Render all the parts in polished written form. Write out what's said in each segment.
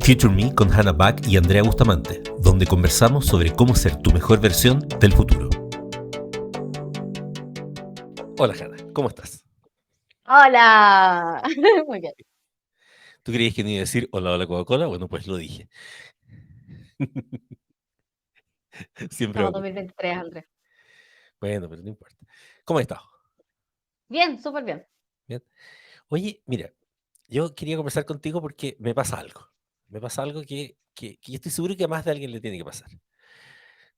Future Me con Hannah Back y Andrea Bustamante, donde conversamos sobre cómo ser tu mejor versión del futuro. Hola Hannah, ¿cómo estás? Hola. Muy bien. ¿Tú creías que no iba a decir hola, hola Coca-Cola? Bueno, pues lo dije. Siempre Estamos ocurre. 2023, Andrés. Bueno, pero no importa. ¿Cómo has estado? Bien, súper bien. Bien. Oye, mira, yo quería conversar contigo porque me pasa algo. Me pasa algo que yo estoy seguro que a más de alguien le tiene que pasar.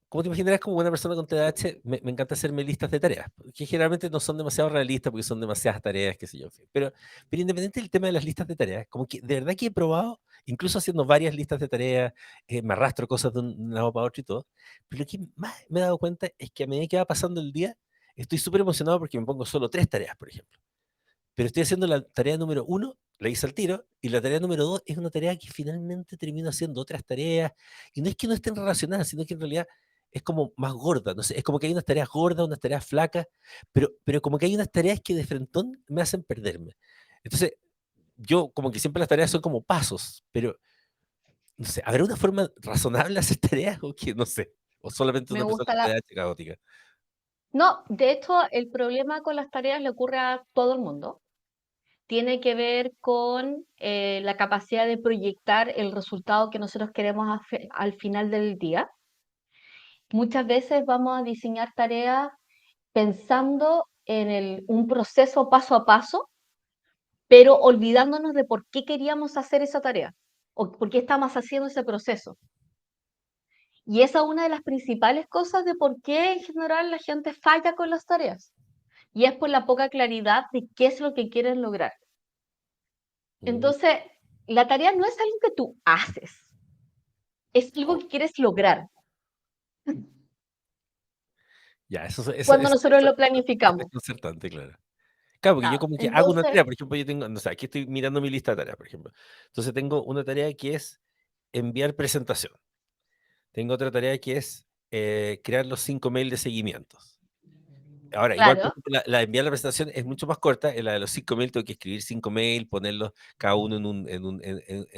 Como te imaginarás, como una persona con TDAH, me encanta hacerme listas de tareas, que generalmente no son demasiado realistas porque son demasiadas tareas, qué sé yo, en fin. Pero independiente del tema de las listas de tareas, como que de verdad que he probado, incluso haciendo varias listas de tareas, me arrastro cosas de un lado para otro y todo, pero lo que más me he dado cuenta es que a medida que va pasando el día, estoy súper emocionado porque me pongo solo tres tareas, por ejemplo. Pero estoy haciendo la tarea número uno, la hice al tiro, y la tarea número dos es una tarea que finalmente termino haciendo otras tareas, y no es que no estén relacionadas, sino que en realidad es como más gorda, no sé, es como que hay unas tareas gordas, unas tareas flacas, pero como que hay unas tareas que de frentón me hacen perderme. Entonces, yo como que siempre las tareas son como pasos, pero no sé, ¿habrá una forma razonable de hacer tareas o que no sé? O solamente Me una persona gusta con la... TDAH caótica. No, de hecho, el problema con las tareas le ocurre a todo el mundo. Tiene que ver con la capacidad de proyectar el resultado que nosotros queremos al final del día. Muchas veces vamos a diseñar tareas pensando en un proceso paso a paso, pero olvidándonos de por qué queríamos hacer esa tarea o por qué estamos haciendo ese proceso. Y esa es una de las principales cosas de por qué en general la gente falla con las tareas. Y es por la poca claridad de qué es lo que quieren lograr. Mm, Entonces, la tarea no es algo que tú haces, es algo oh, que quieres lograr ya, cuando nosotros lo es planificamos. desconcertante, claro. Claro, porque yo Ah, como que hago una entonces, tarea, por ejemplo, yo tengo, no sé, aquí estoy mirando mi lista de tareas, por ejemplo. Entonces tengo una tarea que es enviar presentación. Tengo otra tarea que es crear los 5 mails de seguimientos. Ahora, igual, por claro, ejemplo, la de enviar la presentación es mucho más corta. En la de los 5 mails tengo que escribir 5 mails, ponerlos cada uno en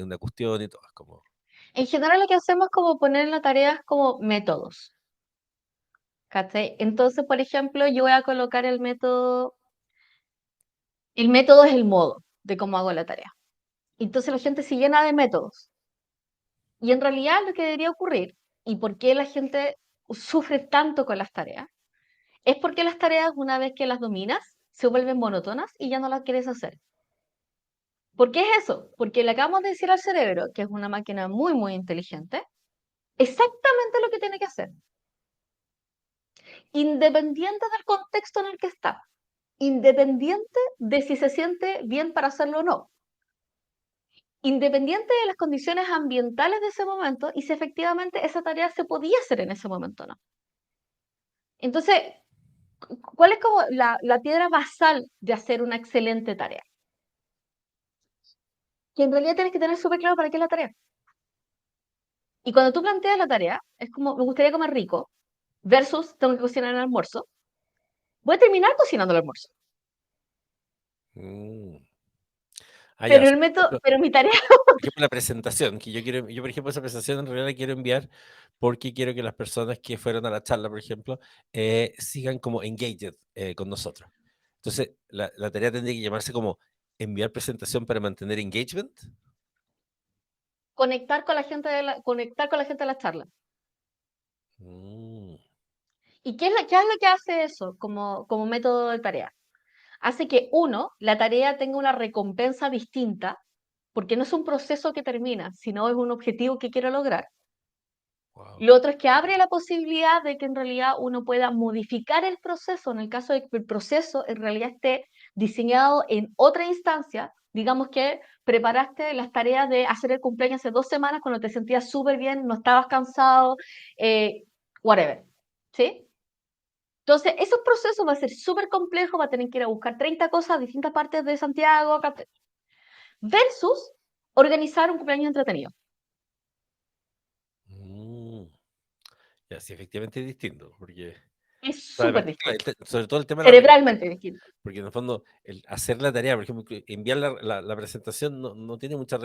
una cuestión y todo. Es como, en general lo que hacemos es como poner en la tarea como métodos. ¿Cachai? Entonces, por ejemplo, yo voy a colocar el método es el modo de cómo hago la tarea. Entonces la gente se llena de métodos. Y en realidad lo que debería ocurrir y por qué la gente sufre tanto con las tareas es porque las tareas, una vez que las dominas, se vuelven monótonas y ya no las quieres hacer. ¿Por qué es eso? Porque le acabamos de decir al cerebro, que es una máquina muy, muy inteligente, exactamente lo que tiene que hacer, independiente del contexto en el que está, independiente de si se siente bien para hacerlo o no, independiente de las condiciones ambientales de ese momento y si efectivamente esa tarea se podía hacer en ese momento o no. Entonces, ¿cuál es como la piedra basal de hacer una excelente tarea? Que en realidad tienes que tener súper claro para qué es la tarea. Y cuando tú planteas la tarea, es como, me gustaría comer rico, versus tengo que cocinar el almuerzo, voy a terminar cocinando el almuerzo. mm. Ah, ya, o Pero sea, el método, pero mi tarea, por ejemplo, la presentación, que yo, por ejemplo, esa presentación en realidad la quiero enviar porque quiero que las personas que fueron a la charla, por ejemplo, sigan como engaged con nosotros. Entonces, la tarea tendría que llamarse como enviar presentación para mantener engagement. conectar con la gente conectar con la gente de la charla. Mm, ¿Y qué es lo que hace eso como método de tarea? Hace que uno, la tarea tenga una recompensa distinta, porque no es un proceso que termina, sino es un objetivo que quiero lograr. wow. Lo otro es que abre la posibilidad de que en realidad uno pueda modificar el proceso en el caso de que el proceso en realidad esté diseñado en otra instancia. Digamos que preparaste las tareas de hacer el cumpleaños hace 2 semanas cuando te sentías súper bien, no estabas cansado, eh, whatever. ¿Sí? Entonces, esos procesos va a ser súper complejo, va a tener que ir a buscar 30 cosas a distintas partes de Santiago, versus organizar un cumpleaños entretenido. Mm, ya, sí, efectivamente es distinto, porque Es súper Totalmente, claro, distinto, sobre todo el tema de la repetición, cerebralmente distinto. porque en el fondo el hacer la tarea, por ejemplo, que enviar la presentación no tiene mucha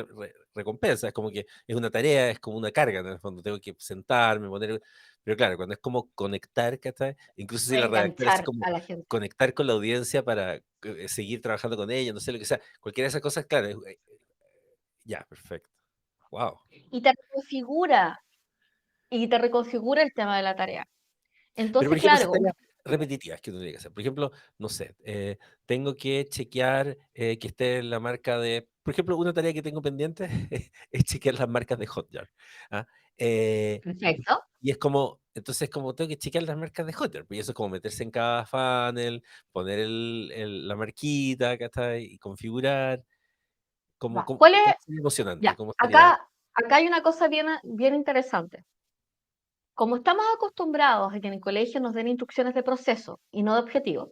recompensa, es como que es una tarea, es como una carga en el fondo, tengo que sentarme, poner, pero claro, cuando es como conectar, ¿cachai? Incluso si la redactora es Enganchar como a la gente. conectar con la audiencia para seguir trabajando con ella, no sé lo que sea, cualquiera de esas cosas, claro, ya, perfecto. Wow. Y te reconfigura, y te reconfigura el tema de la tarea. Pero, por Entonces, ejemplo, esas claro, tareas repetitivas que uno tiene que hacer. Por ejemplo, no sé, tengo que chequear que esté en la marca de. Por ejemplo, una tarea que tengo pendiente es chequear las marcas de Hotjar. ¿Ah? Eh, perfecto. y es como, entonces, como tengo que chequear las marcas de Hotjar, pues eso es como meterse en cada funnel, poner la marquita, ¿cachai? Y configurar. Ya. ¿Cuál ¿Cómo es? sería emocionante? Ya, ¿Cómo sería? acá hay una cosa bien interesante. Como estamos acostumbrados a que en el colegio nos den instrucciones de proceso y no de objetivos,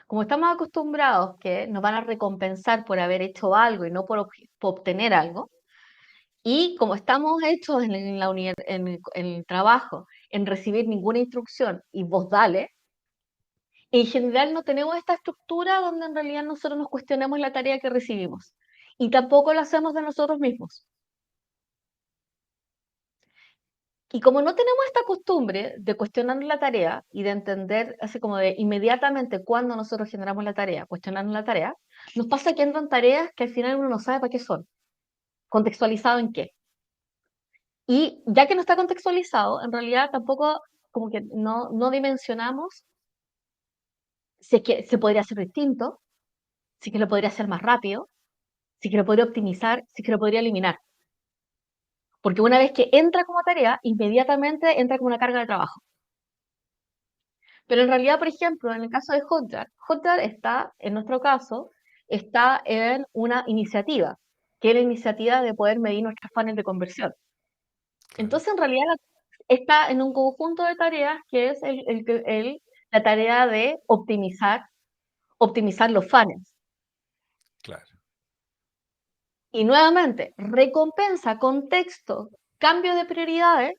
como estamos acostumbrados que nos van a recompensar por haber hecho algo y no por obtener algo, y como estamos hechos en el trabajo en recibir ninguna instrucción y vos dale, en general no tenemos esta estructura donde en realidad nosotros nos cuestionemos la tarea que recibimos. Y tampoco lo hacemos de nosotros mismos. Y como no tenemos esta costumbre de cuestionar la tarea y de entender, así como de inmediatamente cuando nosotros generamos la tarea, cuestionando la tarea, nos pasa que entran tareas que al final uno no sabe para qué son, contextualizado en qué. Y ya que no está contextualizado, en realidad tampoco como que no dimensionamos si es que se podría hacer distinto, si es que lo podría hacer más rápido, si es que lo podría optimizar, si es que lo podría eliminar. Porque una vez que entra como tarea, inmediatamente entra como una carga de trabajo. Pero en realidad, por ejemplo, en el caso de Hotjar, Hotjar está, en nuestro caso, está en una iniciativa, que es la iniciativa de poder medir nuestros funnels de conversión. Claro, Entonces, en realidad, está en un conjunto de tareas que es la tarea de optimizar los funnels. claro, Y nuevamente, recompensa, contexto, cambio de prioridades,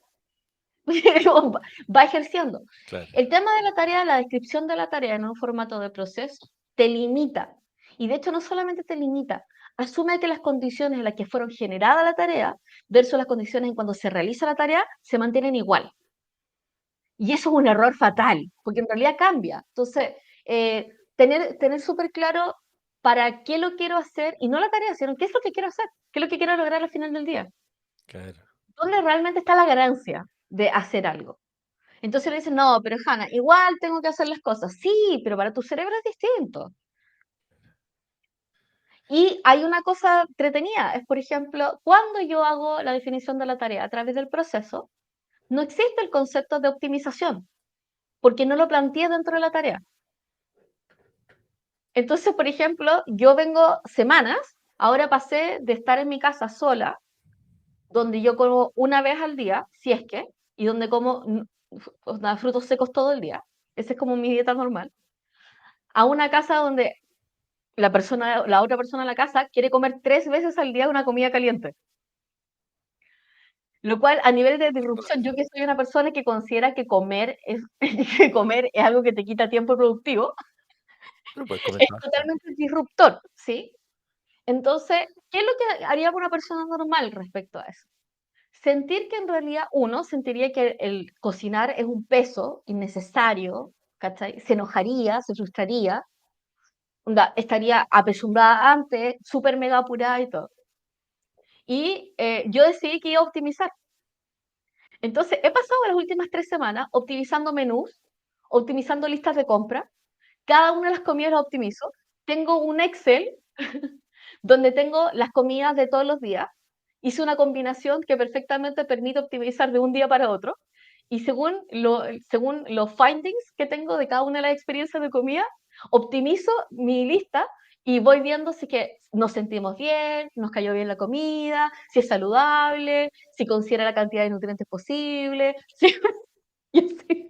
va ejerciendo. claro, El tema de la tarea, la descripción de la tarea en un formato de proceso, te limita. Y de hecho no solamente te limita, asume que las condiciones en las que fueron generada la tarea versus las condiciones en cuando se realiza la tarea se mantienen igual. Y eso es un error fatal, porque en realidad cambia. Entonces, tener súper claro para qué lo quiero hacer, y no la tarea, sino qué es lo que quiero hacer, qué es lo que quiero lograr al final del día. claro. ¿Dónde realmente está la ganancia de hacer algo? Entonces le dicen, no, pero Hanna, igual tengo que hacer las cosas. Sí, pero para tu cerebro es distinto. Y hay una cosa entretenida, es por ejemplo, cuando yo hago la definición de la tarea a través del proceso, no existe el concepto de optimización, porque no lo planteé dentro de la tarea. Entonces, por ejemplo, yo vengo semanas, ahora pasé de estar en mi casa sola, donde yo como una vez al día, si es que, y donde como frutos secos todo el día, esa es como mi dieta normal, a una casa donde la otra persona en la casa quiere comer 3 veces al día una comida caliente. Lo cual, a nivel de disrupción, yo que soy una persona que considera que comer es, que comer es algo que te quita tiempo productivo, Pero puedes comer es más. totalmente disruptor, ¿sí? Entonces, ¿qué es lo que haría una persona normal respecto a eso? Sentir que en realidad uno sentiría que el cocinar es un peso innecesario, ¿cachai? Se enojaría, se frustraría, estaría apesumbrada antes, súper mega apurada y todo. Y yo decidí que iba a optimizar. Entonces, he pasado las últimas 3 semanas optimizando menús, optimizando listas de compra. Cada una de las comidas las optimizo. Tengo un Excel donde tengo las comidas de todos los días. Hice una combinación que perfectamente permite optimizar de un día para otro. Y según los findings que tengo de cada una de las experiencias de comida, optimizo mi lista y voy viendo si que nos sentimos bien, nos cayó bien la comida, si es saludable, si considera la cantidad de nutrientes posible. Si, y así.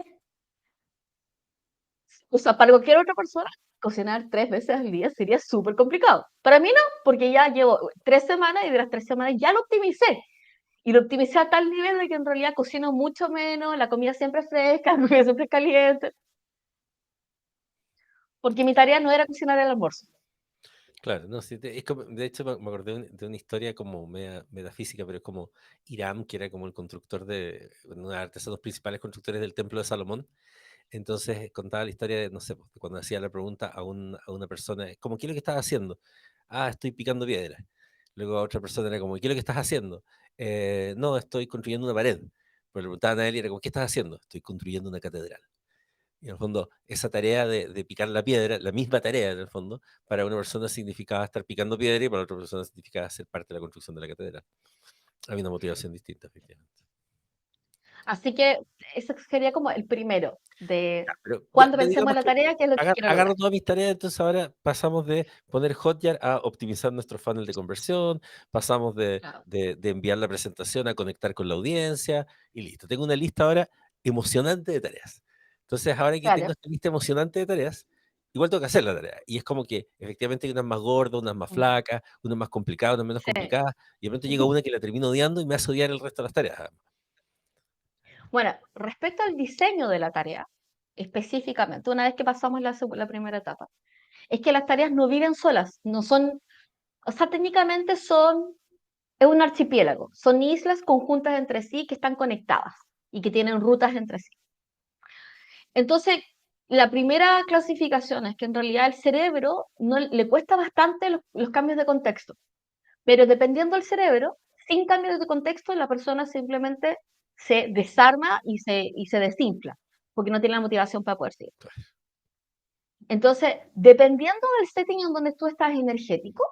O sea, para cualquier otra persona, cocinar 3 veces al día sería súper complicado. Para mí no, porque ya llevo 3 semanas y de las 3 semanas ya lo optimicé. Y lo optimicé a tal nivel de que en realidad cocino mucho menos, la comida siempre es fresca, la comida siempre es caliente. porque mi tarea no era cocinar el almuerzo. Claro, no, sí, es como, de hecho me acordé de una historia como metafísica, pero es como Hiram, que era como el constructor uno de los artesanos principales constructores del Templo de Salomón. Entonces contaba la historia de, no sé, pues, cuando hacía la pregunta a una persona, como, ¿qué es lo que estás haciendo? Ah, estoy picando piedra. Luego a otra persona era como, ¿qué es lo que estás haciendo? No, estoy construyendo una pared. Pero le preguntaban a él y era como, ¿qué estás haciendo? Estoy construyendo una catedral. Y en el fondo, esa tarea de picar la piedra, la misma tarea en el fondo, para una persona significaba estar picando piedra y para otra persona significaba ser parte de la construcción de la catedral. Había una motivación distinta, efectivamente. Así que ese sería como el primero Ya, de pero cuando ya pensemos digamos en la que tarea, ¿qué es lo que quiero lograr? agarro todas mis tareas, entonces ahora pasamos de poner Hotjar a optimizar nuestro funnel de conversión, pasamos Claro. de enviar la presentación a conectar con la audiencia y listo. Tengo una lista ahora emocionante de tareas. Entonces, ahora que tengo Claro. esta lista emocionante de tareas, igual tengo que hacer la tarea. Y es como que efectivamente hay unas más gordas, unas más Mm, flacas, unas más complicadas, unas menos sí. complicadas, y de pronto llega una que la termino odiando y me hace odiar el resto de las tareas. Bueno, respecto al diseño de la tarea, específicamente, una vez que pasamos la primera etapa, es que las tareas no viven solas, no son, o sea, técnicamente es un archipiélago, son islas conjuntas entre sí que están conectadas y que tienen rutas entre sí. Entonces, la primera clasificación es que en realidad el cerebro no le cuesta bastante los cambios de contexto, pero dependiendo del cerebro, sin cambios de contexto, la persona simplemente se desarma y se desinfla, porque no tiene la motivación para poder seguir. Entonces, dependiendo del setting en donde tú estás energético,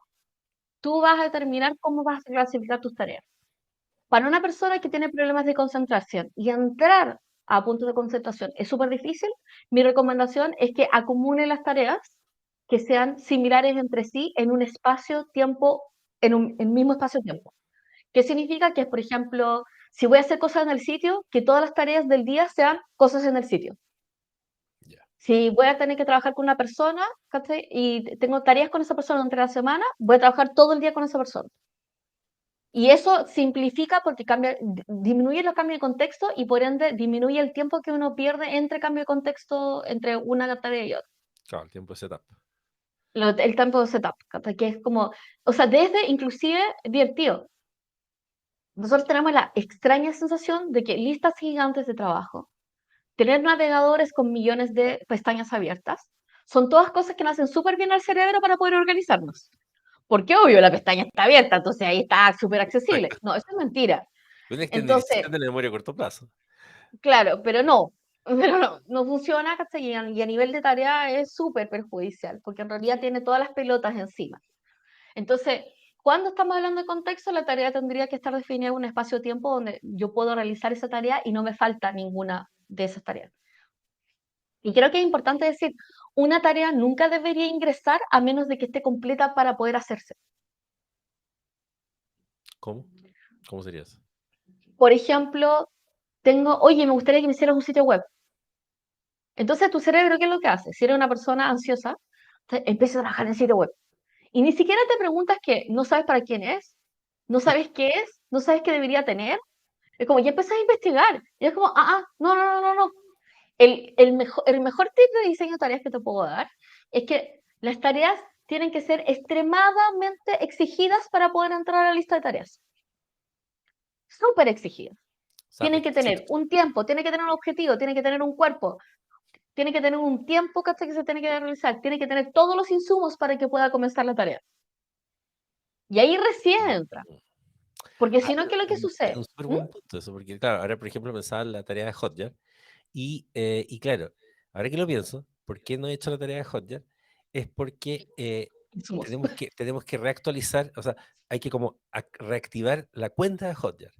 tú vas a determinar cómo vas a clasificar tus tareas. Para una persona que tiene problemas de concentración y entrar a puntos de concentración es súper difícil, mi recomendación es que acumule las tareas que sean similares entre sí en un espacio-tiempo, en un mismo espacio-tiempo. ¿Qué significa? Que, por ejemplo, si voy a hacer cosas en el sitio, que todas las tareas del día sean cosas en el sitio. Ya, Si voy a tener que trabajar con una persona, ¿cachai? Y tengo tareas con esa persona durante la semana, voy a trabajar todo el día con esa persona. Y eso simplifica porque disminuye los cambios de contexto y por ende disminuye el tiempo que uno pierde entre cambio de contexto entre una tarea y otra. claro, el tiempo de setup. El tiempo de setup, ¿cachai? Que es como, o sea, desde inclusive divertido. Nosotros tenemos la extraña sensación de que listas gigantes de trabajo, tener navegadores con millones de pestañas abiertas, son todas cosas que nos hacen súper bien al cerebro para poder organizarnos. Porque obvio, la pestaña está abierta, entonces ahí está súper accesible. No, eso es mentira. Una Entonces, extensión de la memoria a corto plazo. claro, pero no, pero no, no funciona, ¿cachai? Y a nivel de tarea es súper perjudicial, porque en realidad tiene todas las pelotas encima. Entonces, cuando estamos hablando de contexto, la tarea tendría que estar definida en un espacio-tiempo donde yo puedo realizar esa tarea y no me falta ninguna de esas tareas. Y creo que es importante decir, una tarea nunca debería ingresar a menos de que esté completa para poder hacerse. ¿Cómo? ¿Cómo sería eso? Por ejemplo, oye, me gustaría que me hicieras un sitio web. Entonces, tu cerebro, ¿qué es lo que hace? Si eres una persona ansiosa, empieza a trabajar en el sitio web. Y ni siquiera te preguntas que no sabes para quién es, no sabes qué es, no sabes qué debería tener. Es como, ya empezás a investigar. Y es como, no, no, no, no, no. El mejor tip de diseño de tareas que te puedo dar es que las tareas tienen que ser extremadamente exigidas para poder entrar a la lista de tareas. Súper exigidas. O sea, Tienen que tener requisitos. un tiempo, tiene que tener un objetivo, tiene que tener un cuerpo, tiene que tener un tiempo que se tiene que realizar, tiene que tener todos los insumos para que pueda comenzar la tarea. Y ahí recién entra. Porque si no, Pero ¿qué es lo que es sucede? un súper ¿Mm? buen punto eso, porque claro, ahora por ejemplo pensaba en la tarea de Hotjar y claro, ahora que lo pienso, ¿por qué no he hecho la tarea de Hotjar? Es porque Insumos. tenemos que reactualizar, o sea, hay que como reactivar la cuenta de Hotjar.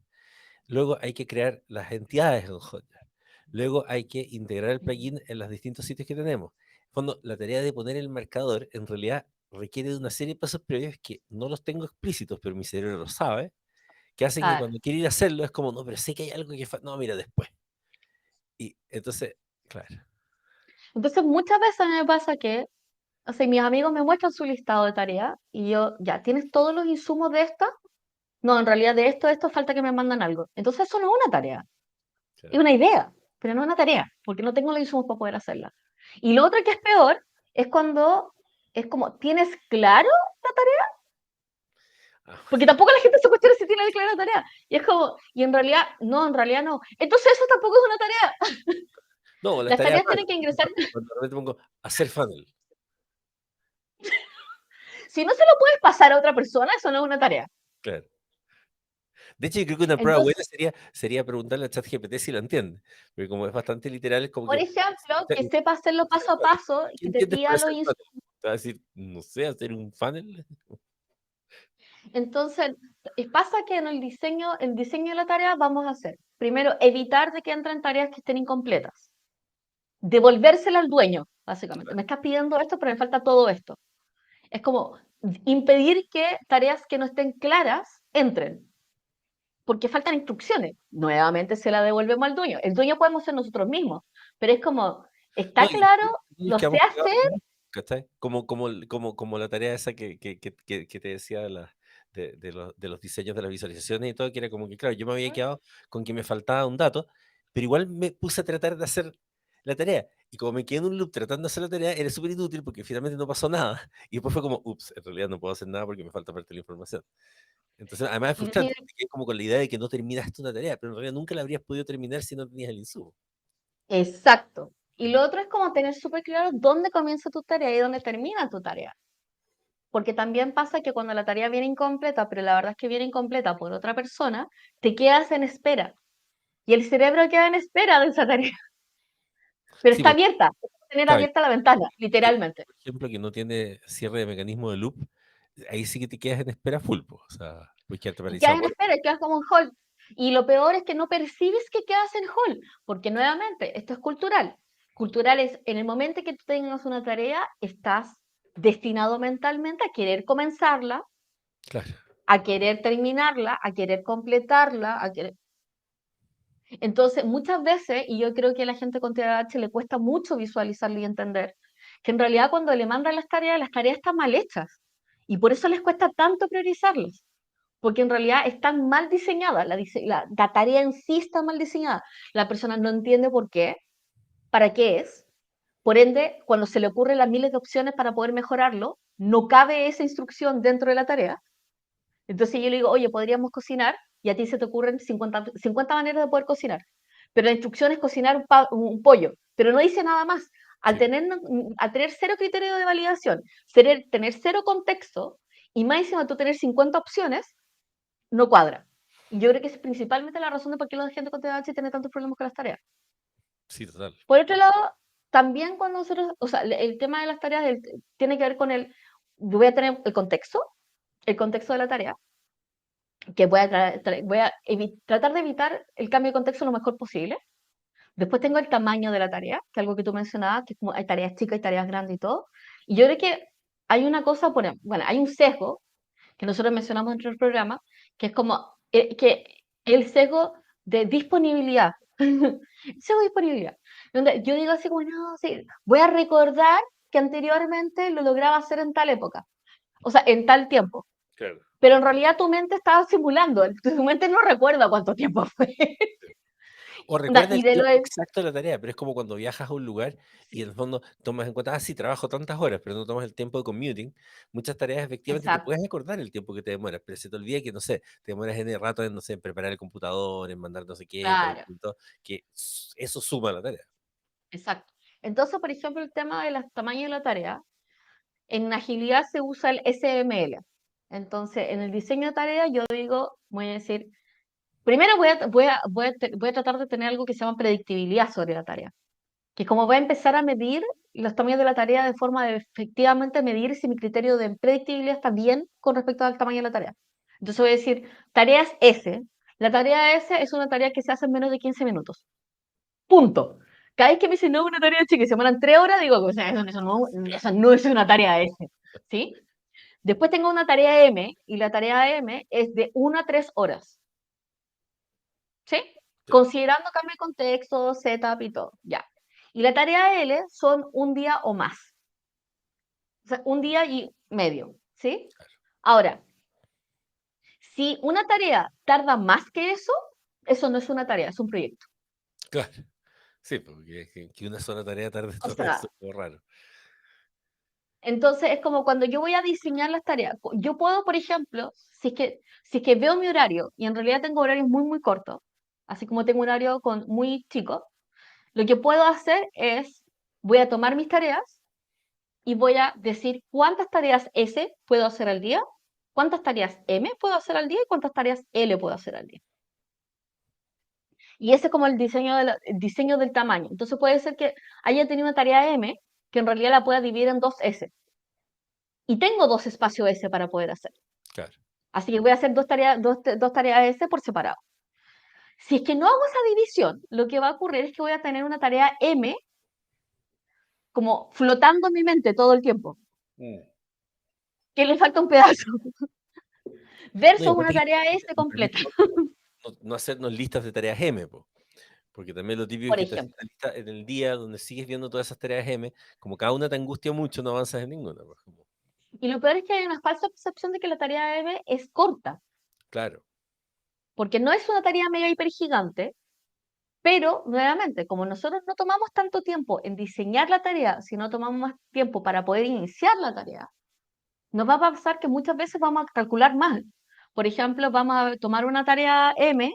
Luego hay que crear las entidades en Hotjar. Luego hay que integrar el plugin en los distintos sitios que tenemos. En fondo, la tarea de poner el marcador en realidad requiere de una serie de pasos previos que no los tengo explícitos, pero mi cerebro lo sabe, que hacen que Claro. cuando quiero ir a hacerlo es como, no, pero sé que hay algo que no, mira, después. Y entonces, claro, Entonces, muchas veces a mí me pasa que, o sea, mis amigos me muestran su listado de tareas y yo, ya, ¿tienes todos los insumos de esta? No, en realidad de esto, falta que me mandan algo. Entonces, eso no es una tarea, es claro. una idea, pero no es una tarea, porque no tengo los insumos para poder hacerla. Y lo otro que es peor es cuando es como, ¿tienes claro la tarea? Ah, Porque tampoco la gente se cuestiona si tiene clara la tarea. Y es como, y en realidad no. Entonces eso tampoco es una tarea. no, las Las tareas tareas mal, tienen que ingresar. cuando de repente pongo hacer funnel. Si no se lo puedes pasar a otra persona, eso no es una tarea. Claro. De hecho, yo creo que una prueba buena Entonces, sería preguntarle a ChatGPT si lo entiende, porque como es bastante literal, es como por que ejemplo, que hacer sepa hacerlo paso a funnel. paso, ¿Qué que te entiendes por pida los hacer funnel? insumos. Te va a decir, no sé, hacer un funnel. Entonces, pasa que en el diseño de la tarea vamos a hacer, primero, evitar de que entren tareas que estén incompletas. Devolvérsela al dueño, básicamente. Me estás pidiendo esto, pero me falta todo esto. Es como impedir que tareas que no estén claras entren, porque faltan instrucciones. Nuevamente se la devolvemos al dueño. El dueño podemos ser nosotros mismos, pero es como, No, ¿está claro? y nos ¿Lo sé quedamos pegados hacer? ahí, ¿cachai? Como la tarea esa que te decía de los diseños de las visualizaciones y todo, que era como que, claro, yo me había quedado con que me faltaba un dato, pero igual me puse a tratar de hacer la tarea. Y como me quedé en un loop tratando de hacer la tarea, era súper inútil porque finalmente no pasó nada. Y después fue como, ups, en realidad no puedo hacer nada porque me falta parte de la información. Entonces, además es Y frustrante, porque te quedas como con la idea de que no terminaste una tarea, pero en realidad nunca la habrías podido terminar si no tenías el insumo. exacto. Y lo otro es como tener súper claro dónde comienza tu tarea y dónde termina tu tarea. Porque también pasa que cuando la tarea viene incompleta, pero la verdad es que viene incompleta por otra persona, te quedas en espera. Y el cerebro queda en espera de esa tarea. Pero Sí, está pues, abierta, es como tener claro, abierta la ventana, literalmente. por ejemplo, que no tiene cierre de mecanismo de loop, ahí sí que te quedas en espera full, po, o sea, puedes quedarte Y paralizado quedas en por espera, y quedas como en hold. Y lo peor es que no percibes que quedas en hold, porque nuevamente, esto es cultural. Cultural es, en el momento que tú tengas una tarea, estás destinado mentalmente a querer comenzarla, claro. a querer terminarla, a querer completarla, a querer... Entonces, muchas veces, y yo creo que a la gente con TDAH le cuesta mucho visualizarlo y entender, que en realidad cuando le mandan las tareas están mal hechas. Y por eso les cuesta tanto priorizarlas. Porque en realidad están mal diseñadas, la tarea en sí está mal diseñada. La persona no entiende por qué, para qué es. Por ende, cuando se le ocurren las miles de opciones para poder mejorarlo, no cabe esa instrucción dentro de la tarea. Entonces yo le digo, oye, podríamos cocinar y a ti se te ocurren 50 maneras de poder cocinar. Pero la instrucción es cocinar un pollo, pero no dice nada más. Al Sí, tener, al tener cero criterio de validación, tener cero contexto y más encima tú tener 50 opciones, no cuadra. Y yo creo que es principalmente la razón de por qué la gente con TDAH tiene tantos problemas con las tareas. sí, total. Por otro lado, también cuando nosotros, o sea, el tema de las tareas tiene que ver con yo voy a tener el contexto de la tarea, que voy a tratar de evitar el cambio de contexto lo mejor posible. Después tengo el tamaño de la tarea, que es algo que tú mencionabas, que es como hay tareas chicas y tareas grandes y todo. Y yo creo que hay una cosa, bueno, hay un sesgo que nosotros mencionamos dentro del programa, que es como que el sesgo de disponibilidad. Sesgo de disponibilidad. Donde yo digo así como, no, sí, voy a recordar que anteriormente lo lograba hacer en tal época, o sea, en tal tiempo. Claro. Pero en realidad tu mente estaba simulando, tu mente no recuerda cuánto tiempo fue. O recuerda Y el de lo tiempo de, exacto de la tarea, pero es como cuando viajas a un lugar y en sí, el fondo tomas en cuenta, sí, trabajo tantas horas, pero no tomas el tiempo de commuting. Muchas tareas efectivamente te exacto, puedes acordar el tiempo que te demoras, pero se te olvida que, no sé, te demoras en el rato en, no sé, en preparar el computador, en mandar no sé qué, en claro, traducir todo, que eso suma a la tarea. exacto. Entonces, por ejemplo, el tema de los tamaños de la tarea, en agilidad se usa el SML. Entonces, en el diseño de tarea, yo digo, voy a decir, primero voy a tratar de tener algo que se llama predictibilidad sobre la tarea, que es como voy a empezar a medir los tamaños de la tarea de forma de efectivamente medir si mi criterio de predictibilidad está bien con respecto al tamaño de la tarea. Entonces voy a decir, tareas S. La tarea S es una tarea que se hace en menos de 15 minutos. Punto. Cada vez que me dicen, no, una tarea chica, y se demoran 3 horas, digo, o sea, eso no es una tarea S. ¿Sí? Después tengo una tarea M, y la tarea M es de 1 a 3 horas. ¿Sí? Sí, Considerando cambio de contexto, setup y todo. Ya. Y la tarea L son un día o más. O sea, un día y medio. ¿Sí? Ahora, si una tarea tarda más que eso no es una tarea, es un proyecto. claro. Sí, porque que una sola tarea tarde O todo eso sea, es como raro. Entonces es como cuando yo voy a diseñar las tareas. Yo puedo, por ejemplo, si es que veo mi horario y en realidad tengo horarios muy, muy cortos, así como tengo un horario muy chico, lo que puedo hacer es, voy a tomar mis tareas y voy a decir cuántas tareas S puedo hacer al día, cuántas tareas M puedo hacer al día y cuántas tareas L puedo hacer al día. Y ese es como el diseño del tamaño. Entonces puede ser que haya tenido una tarea M que en realidad la pueda dividir en dos S. Y tengo dos espacios S para poder hacer. Claro. Así que voy a hacer dos tareas S por separado. Si es que no hago esa división, lo que va a ocurrir es que voy a tener una tarea M como flotando en mi mente todo el tiempo, Mm. que le falta un pedazo, No, y versus una aparte que tarea S no también completa, no hacernos listas de tareas M, po, porque también lo típico es por que te haces ejemplo. una lista en el día donde sigues viendo todas esas tareas M, como cada una te angustia mucho, no avanzas en ninguna, pues, como Y lo peor es que hay una falsa percepción de que la tarea M es corta, claro, porque no es una tarea mega hiper gigante, pero nuevamente, como nosotros no tomamos tanto tiempo en diseñar la tarea, sino tomamos más tiempo para poder iniciar la tarea, nos va a pasar que muchas veces vamos a calcular mal. Por ejemplo, vamos a tomar una tarea M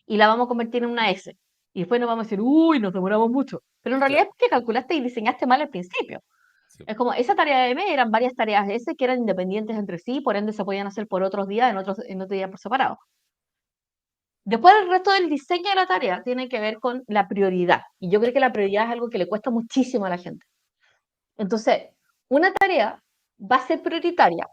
y la vamos a convertir en una S. Y después nos vamos a decir, uy, nos demoramos mucho. Pero en realidad claro, es porque calculaste y diseñaste mal al principio. sí, Es como, esa tarea M eran varias tareas S que eran independientes entre sí, por ende se podían hacer por otros días, en otro día por separado. Después el resto del diseño de la tarea tiene que ver con la prioridad. Y yo creo que la prioridad es algo que le cuesta muchísimo a la gente. Entonces, una tarea va a ser prioritaria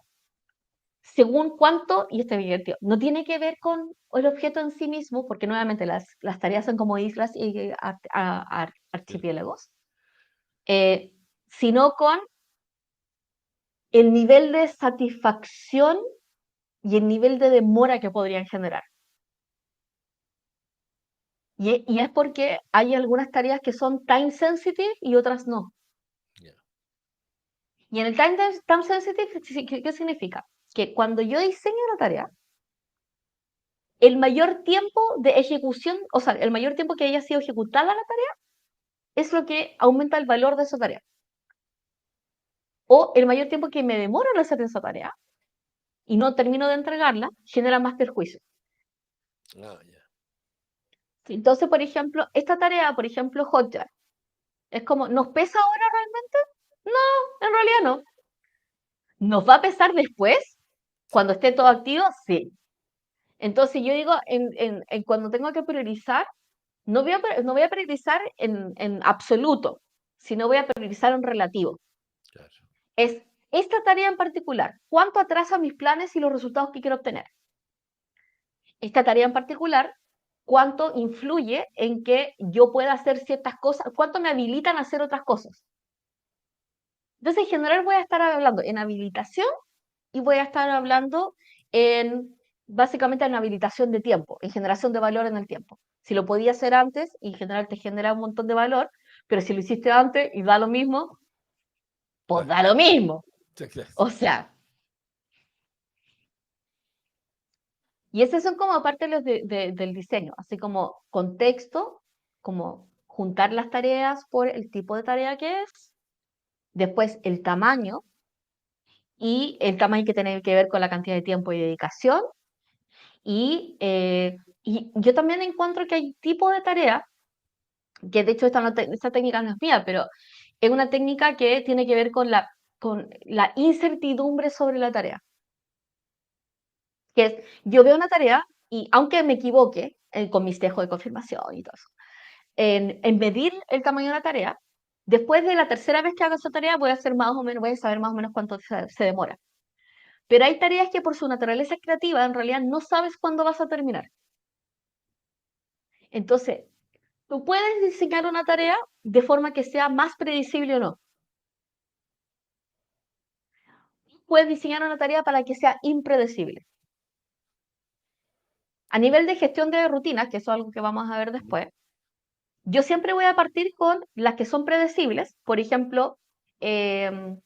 según cuánto, y este es divertido, no tiene que ver con el objeto en sí mismo, porque nuevamente las tareas son como islas y sí, archipiélagos, eh, sino con el nivel de satisfacción y el nivel de demora que podrían generar. Y es porque hay algunas tareas que son time sensitive y otras no. ya, Y en el time sensitive, ¿qué significa? Que cuando yo diseño una tarea, el mayor tiempo de ejecución, o sea, el mayor tiempo que haya sido ejecutada la tarea, es lo que aumenta el valor de esa tarea. O el mayor tiempo que me demoro en hacer esa tarea y no termino de entregarla, genera más perjuicio. ah, ya, Entonces, por ejemplo, esta tarea, por ejemplo, Hotjar, es como, ¿nos pesa ahora realmente? No, en realidad no. ¿Nos va a pesar después? sí, Cuando esté todo activo, sí. Entonces yo digo, en cuando tengo que priorizar, no voy a priorizar en absoluto, sino voy a priorizar en relativo. claro, Es esta tarea en particular, ¿cuánto atrasa mis planes y los resultados que quiero obtener? Esta tarea en particular, ¿cuánto influye en que yo pueda hacer ciertas cosas? ¿Cuánto me habilitan a hacer otras cosas? Entonces, en general voy a estar hablando en habilitación y voy a estar hablando en, básicamente en habilitación de tiempo, en generación de valor en el tiempo. Si lo podía hacer antes, y en general te genera un montón de valor, pero si lo hiciste antes y da lo mismo, pues claro, da lo mismo. sí, claro, O sea, y esos son como parte de del diseño, así como contexto, como juntar las tareas por el tipo de tarea que es, después el tamaño, y el tamaño que tiene que ver con la cantidad de tiempo y dedicación, y yo también encuentro que hay tipo de tarea, que de hecho esta técnica no es mía, pero es una técnica que tiene que ver con la incertidumbre sobre la tarea. Que es, yo veo una tarea y aunque me equivoque con mis tejos de confirmación y todo eso, en medir el tamaño de la tarea, después de la tercera vez que hago esa tarea voy a hacer más o menos, voy a saber más o menos cuánto se demora. Pero hay tareas que por su naturaleza creativa en realidad no sabes cuándo vas a terminar. Entonces, tú puedes diseñar una tarea de forma que sea más predecible o no. Puedes diseñar una tarea para que sea impredecible. A nivel de gestión de rutinas, que eso es algo que vamos a ver después, yo siempre voy a partir con las que son predecibles. Por ejemplo, em,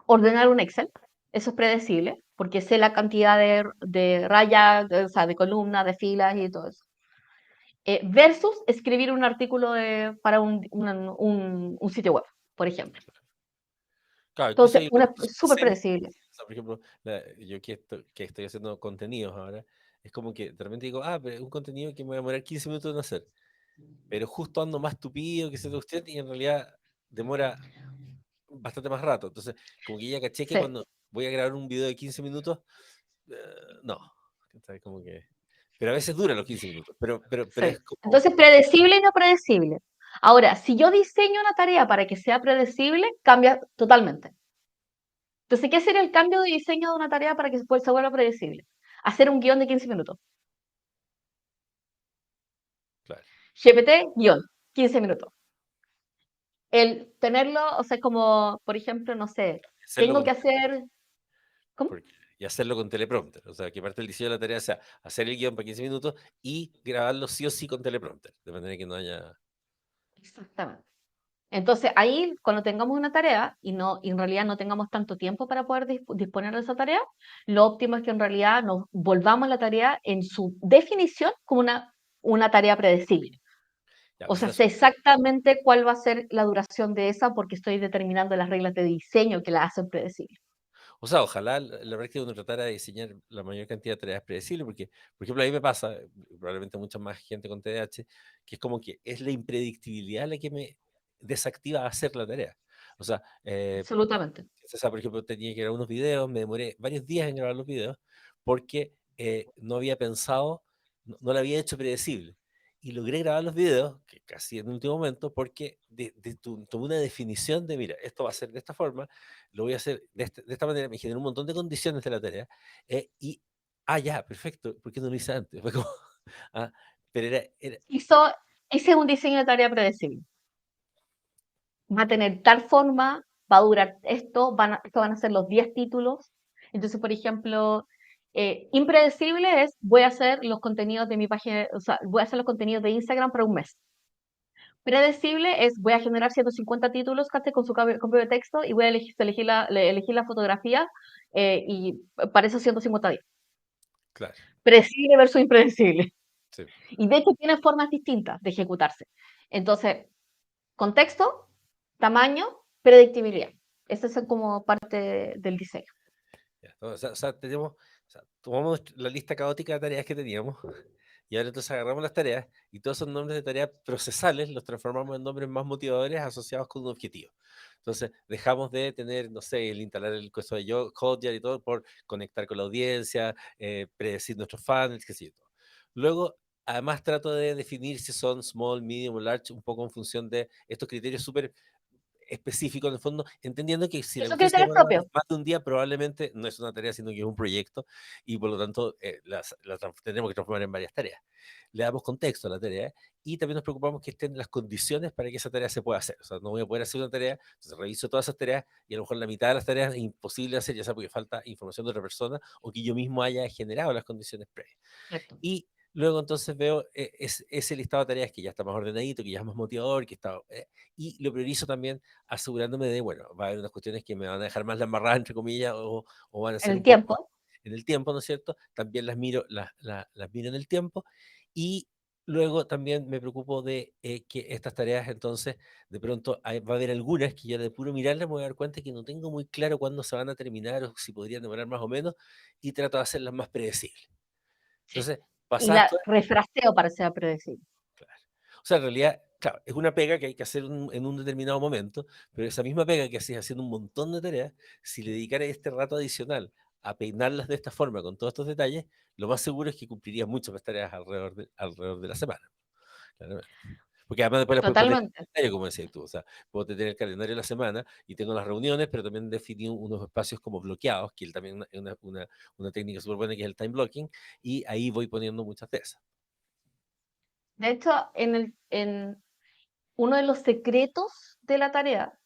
ordenar un Excel. Eso es predecible, porque sé la cantidad de rayas, o sea, de columnas, de filas y todo eso. Versus escribir un artículo para un sitio web, por ejemplo. Claro, incluso Entonces, hay una algunos que es son súper semi. predecible. O sea, por ejemplo, yo que estoy haciendo contenidos ahora, es como que de repente digo, pero es un contenido que me va a demorar 15 minutos en hacer, pero justo ando más tupido que se te usted y en realidad demora bastante más rato. Entonces, como que ya caché que Sí, cuando voy a grabar un video de 15 minutos, no. ¿Cachai? Como que. Pero a veces dura los 15 minutos, pero sí. es como. Entonces, predecible y no predecible. Ahora, si yo diseño una tarea para que sea predecible, cambia totalmente. Entonces, ¿qué sería el cambio de diseño de una tarea para que se vuelva predecible? Hacer un guión de 15 minutos. Claro, GPT, guión, 15 minutos. El tenerlo, o sea, como, por ejemplo, no sé, hacerlo tengo con que hacer, ¿cómo? y hacerlo con teleprompter. O sea, que parte del diseño de la tarea sea hacer el guión para 15 minutos y grabarlo sí o sí con teleprompter. De manera que no haya. Exactamente. Entonces, ahí, cuando tengamos una tarea y en realidad no tengamos tanto tiempo para poder disponer de esa tarea, lo óptimo es que en realidad nos volvamos la tarea en su definición como una tarea predecible. Ya, O pues sea, suena sé súper bien. exactamente cuál va a ser la duración de esa porque estoy determinando las reglas de diseño que la hacen predecible. O sea, ojalá la verdad es que uno tratara de diseñar la mayor cantidad de tareas predecibles, porque, por ejemplo, a mí me pasa, probablemente mucha más gente con TDAH, que es como que es la impredictibilidad la que me desactiva a hacer la tarea. O sea, Absolutamente. o sea, por ejemplo, tenía que grabar unos videos, me demoré varios días en grabar los videos porque no había pensado, no lo había hecho predecible. Y logré grabar los videos, que casi en el último momento, porque tomé una definición de, mira, esto va a ser de esta forma, lo voy a hacer de esta manera, me generó un montón de condiciones de la tarea, y, ya, perfecto, ¿por qué no lo hice antes? Fue como, ah, pero Eso, ese es un diseño de tarea predecible. Va a tener tal forma, va a durar esto, esto van a ser los 10 títulos. Entonces, por ejemplo, impredecible es, voy a hacer los contenidos de mi página, o sea, voy a hacer los contenidos de Instagram para un mes. Predecible es, voy a generar 150 títulos con su cambio de texto y voy a elegir la fotografía y para esos 150 días. claro, Predecible versus impredecible. sí. Y de hecho tienen formas distintas de ejecutarse. Entonces, contexto, tamaño, predictibilidad. Esa es como parte del diseño. Ya, ¿no? O sea, tomamos la lista caótica de tareas que teníamos y ahora entonces agarramos las tareas y todos esos nombres de tareas procesales los transformamos en nombres más motivadores asociados con un objetivo. Entonces dejamos de tener, no sé, el instalar el coso de yo, Hotjar y todo por conectar con la audiencia, predecir nuestros fans, qué sé yo. Todo. Luego, además trato de definir si son small, medium o large, un poco en función de estos criterios súper específico en el fondo, entendiendo que si Y la son cuestión se criterios demora propios. más de un día, probablemente no es una tarea, sino que es un proyecto, y por lo tanto tendremos que transformar en varias tareas. Le damos contexto a la tarea y también nos preocupamos que estén las condiciones para que esa tarea se pueda hacer. O sea, no voy a poder hacer una tarea, entonces reviso todas esas tareas y a lo mejor la mitad de las tareas es imposible de hacer, ya sea porque falta información de otra persona o que yo mismo haya generado las condiciones previas. Correcto. Y luego entonces veo ese listado de tareas que ya está más ordenadito, que ya es más motivador, que está, y lo priorizo también asegurándome de, bueno, va a haber unas cuestiones que me van a dejar más la embarrada, entre comillas, o van a En ser el un poco más tiempo. en el tiempo, ¿no es cierto? También las miro, las miro en el tiempo y luego también me preocupo de que estas tareas entonces, de pronto va a haber algunas que ya de puro mirarlas me voy a dar cuenta que no tengo muy claro cuándo se van a terminar o si podrían demorar más o menos y trato de hacerlas más predecibles. Sí. Entonces, Y pasadas la todas. refraseo para ser predecible. Claro. O sea, en realidad, claro, es una pega que hay que hacer en un determinado momento, pero esa misma pega que haces haciendo un montón de tareas, si le dedicara este rato adicional a peinarlas de esta forma, con todos estos detalles, lo más seguro es que cumpliría muchas más tareas alrededor de la semana. Claramente. Porque además después las puedes poner en Totalmente. el calendario, como decías tú. O sea, puedo tener el calendario de la semana y tengo las reuniones, pero también definí unos espacios como bloqueados, que también es una técnica súper buena que es el time blocking, y ahí voy poniendo muchas de esas. De hecho, en uno de los secretos de la tarea,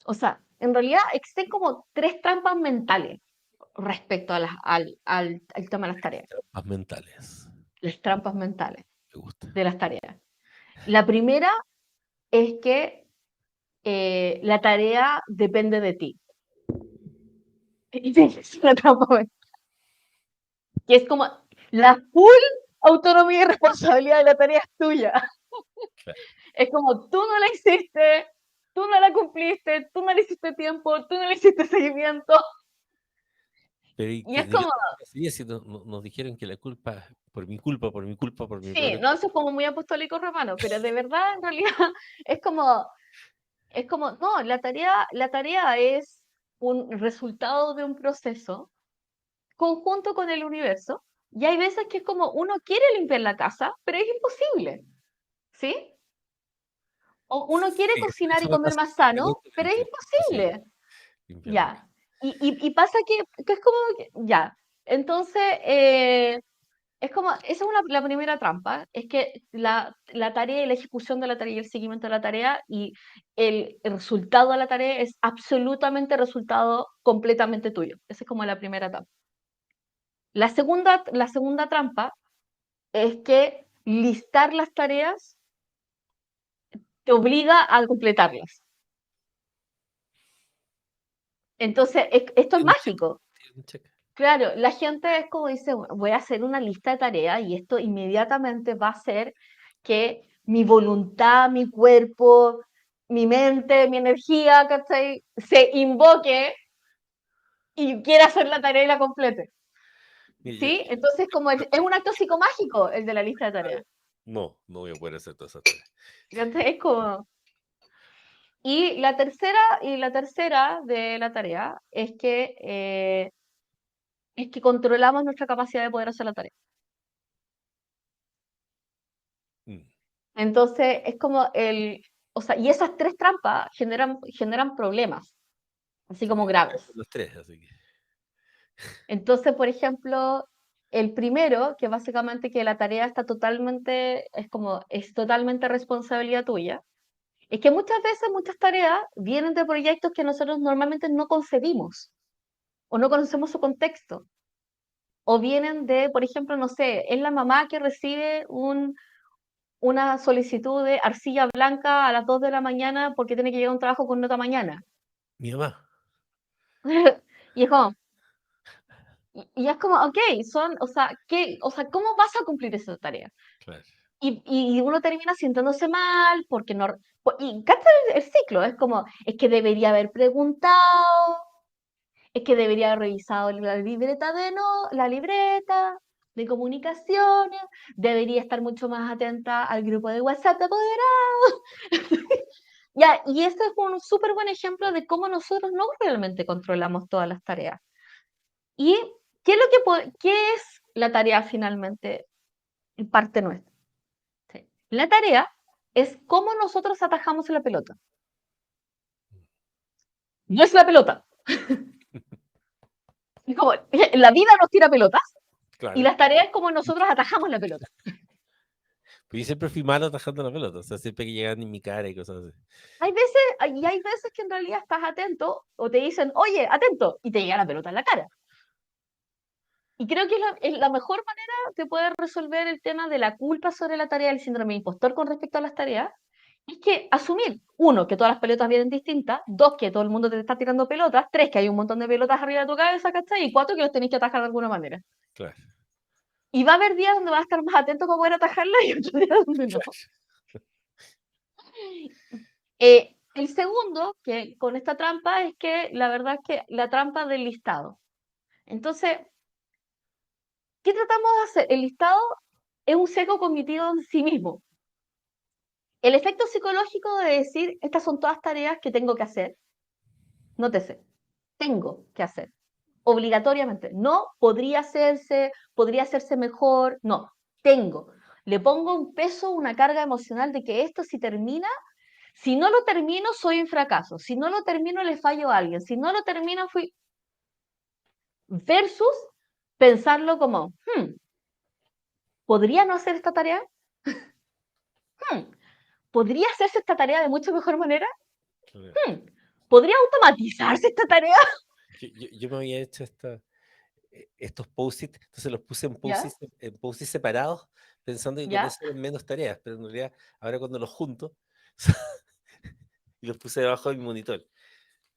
o sea, en realidad existen como tres trampas mentales respecto a al tema de las tareas, Trampas mentales. las trampas mentales Me gusta. de las tareas. La primera es que la tarea depende de ti. Y es una trampa mental, que es como la full autonomía y responsabilidad de la tarea es tuya. Claro. Es como tú no la hiciste, tú no la cumpliste, tú no le hiciste tiempo, tú no le hiciste seguimiento. Pero ¿y Y qué es de qué como, sería si nos dijeron que la culpa por mi culpa, por mi culpa, por mi sí, propia no, culpa? eso es como muy apostólico romano, pero de verdad, en realidad, es como, no, la tarea es un resultado de un proceso conjunto con el universo, y hay veces que es como uno quiere limpiar la casa, pero es imposible, ¿sí? O uno quiere Sí, cocinar y eso me comer pasa más sano, pero es permanentemente. Es imposible imposible. limpiar la Ya. casa. Y pasa que es como, ya. Entonces, es como, esa es la primera trampa, es que la tarea y la ejecución de la tarea y el seguimiento de la tarea y el resultado de la tarea es absolutamente resultado completamente tuyo. Esa es como la primera trampa. La segunda trampa es que listar las tareas te obliga a completarlas. Entonces, esto es Tiene un check, mágico. tiene un check. Claro, la gente es como dice, "Bueno, voy a hacer una lista de tareas y esto inmediatamente va a hacer que mi voluntad, mi cuerpo, mi mente, mi energía, ¿cachai? Se invoque y quiera hacer la tarea y la complete. Mire, ¿Sí? Entonces, como es un acto psicomágico el de la lista de tareas. no voy a poder hacer todas esas tareas. ¿Cachai? Es como... Y la tercera de la tarea es que controlamos nuestra capacidad de poder hacer la tarea. Mm, Entonces, es como o sea, y esas tres trampas generan problemas, así sí, como estamos graves. los tres, así que. Entonces, por ejemplo, el primero, que básicamente que la tarea es totalmente responsabilidad tuya, es que muchas veces muchas tareas vienen de proyectos que nosotros normalmente no concebimos o no conocemos su contexto. O vienen de, por ejemplo, no sé, es la mamá que recibe una solicitud de arcilla blanca a las 2 de la mañana porque tiene que llegar a un trabajo con nota mañana. Mi mamá, Y es como, y es como, ok, o sea, ¿cómo vas a cumplir esa tarea? claro. Y uno termina sintiéndose mal porque no, y cacha el ciclo, es como, es que debería haber preguntado, es que debería haber revisado la libreta la libreta de comunicaciones, debería estar mucho más atenta al grupo de WhatsApp de apoderados. Ya, y este es un súper buen ejemplo de cómo nosotros no realmente controlamos todas las tareas. ¿Y qué es la tarea finalmente en parte nuestra? ¿Sí? La tarea es cómo nosotros atajamos la pelota. No es la pelota. Es como, la vida nos tira pelotas y Claro. las tareas es como nosotros atajamos la pelota. Pero yo siempre fui malo atajando la pelota, o sea, siempre que llegaban en mi cara y cosas así. Hay veces que en realidad estás atento o te dicen, oye, atento, y te llega la pelota en la cara. Y creo que es la mejor manera de poder resolver el tema de la culpa sobre la tarea del síndrome de impostor con respecto a las tareas, es que asumir, uno, que todas las pelotas vienen distintas, dos, que todo el mundo te está tirando pelotas, tres, que hay un montón de pelotas arriba de tu cabeza, ¿cachai? Y cuatro, que los tenéis que atajar de alguna manera. Claro. Y va a haber días donde vas a estar más atento para poder atajarla y otros días donde no. El segundo, que con esta trampa, es que la verdad es que la trampa del listado. Entonces, ¿qué tratamos de hacer? El listado es un seco cognitivo en sí mismo. El efecto psicológico de decir, estas son todas tareas que tengo que hacer, nótese, tengo que hacer, obligatoriamente. No podría hacerse mejor, no, tengo. Le pongo un peso, una carga emocional de que esto si termina, si no lo termino soy un fracaso, si no lo termino le fallo a alguien, si no lo termino fui... Versus pensarlo como, ¿podría no hacer esta tarea? Hmm, ¿Podría hacerse esta tarea de mucho mejor manera? Claro. Hmm, ¿Podría automatizarse esta tarea? Yo me había hecho estos post-it, entonces los puse ¿Ya? en post separados, pensando que con ¿Ya? eso eran menos tareas, pero en realidad ahora cuando los junto y los puse debajo de mi monitor.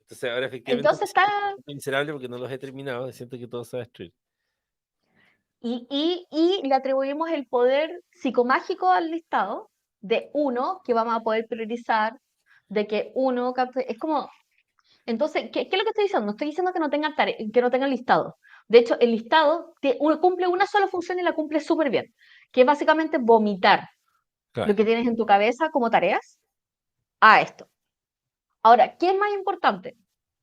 Entonces ahora efectivamente me Entonces está, siento miserable porque no los he terminado y siento que todo se va a destruir. y le atribuimos el poder psicomágico al listado de uno, que vamos a poder priorizar, de que uno, es como, entonces, ¿qué es lo que estoy diciendo? No estoy diciendo que no tengan que no tengan listado. De hecho, el listado uno cumple una sola función y la cumple súper bien, que es básicamente vomitar lo Claro, que tienes en tu cabeza como tareas a esto. Ahora, ¿qué es más importante?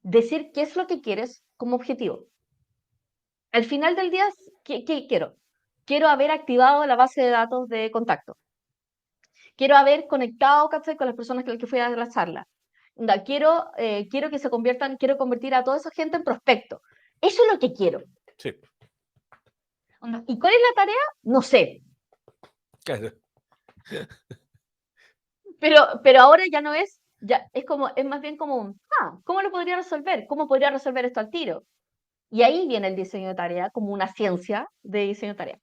Decir qué es lo que quieres como objetivo. Al final del día, ¿qué quiero? Quiero haber activado la base de datos de contacto. Quiero haber conectado, ¿cachai? Con las personas con las que fui a la charla. Quiero que se conviertan, quiero convertir a toda esa gente en prospecto. Eso es lo que quiero. sí, Onda, ¿y cuál es la tarea? No sé. claro, Pero ahora ya no es, ya es como, es más bien como ¿cómo lo podría resolver? ¿Cómo podría resolver esto al tiro? Y ahí viene el diseño de tarea como una ciencia de diseño de tarea.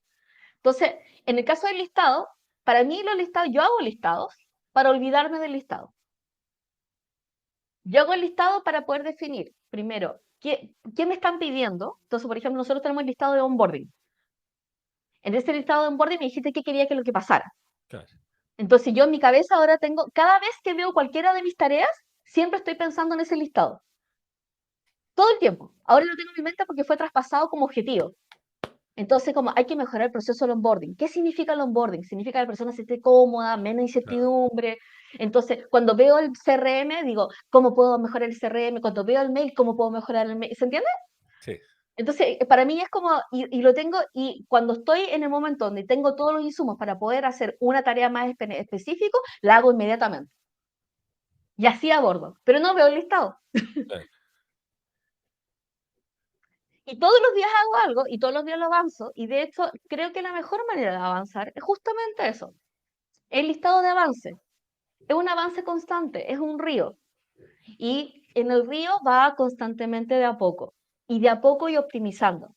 Entonces, en el caso del listado, para mí los listados, yo hago listados para olvidarme del listado. Yo hago el listado para poder definir, primero, qué me están pidiendo. Entonces, por ejemplo, nosotros tenemos el listado de onboarding. En ese listado de onboarding me dijiste qué quería que lo que pasara. claro, Entonces, yo en mi cabeza ahora tengo, cada vez que veo cualquiera de mis tareas, siempre estoy pensando en ese listado. Todo el tiempo. Ahora lo tengo en mi mente porque fue traspasado como objetivo. Entonces, como hay que mejorar el proceso del onboarding. ¿Qué significa el onboarding? Significa que la persona se esté cómoda, menos claro, incertidumbre. Entonces, cuando veo el CRM, digo, ¿cómo puedo mejorar el CRM? Cuando veo el mail, ¿cómo puedo mejorar el mail? ¿Se entiende? sí, Entonces, para mí es como, y lo tengo, y cuando estoy en el momento donde tengo todos los insumos para poder hacer una tarea más específica, la hago inmediatamente. Y así abordo, pero no veo el listado. claro, Y todos los días hago algo y todos los días lo avanzo. Y de hecho, creo que la mejor manera de avanzar es justamente eso. El listado de avance. Es un avance constante, es un río. Y en el río va constantemente de a poco. Y de a poco y optimizando.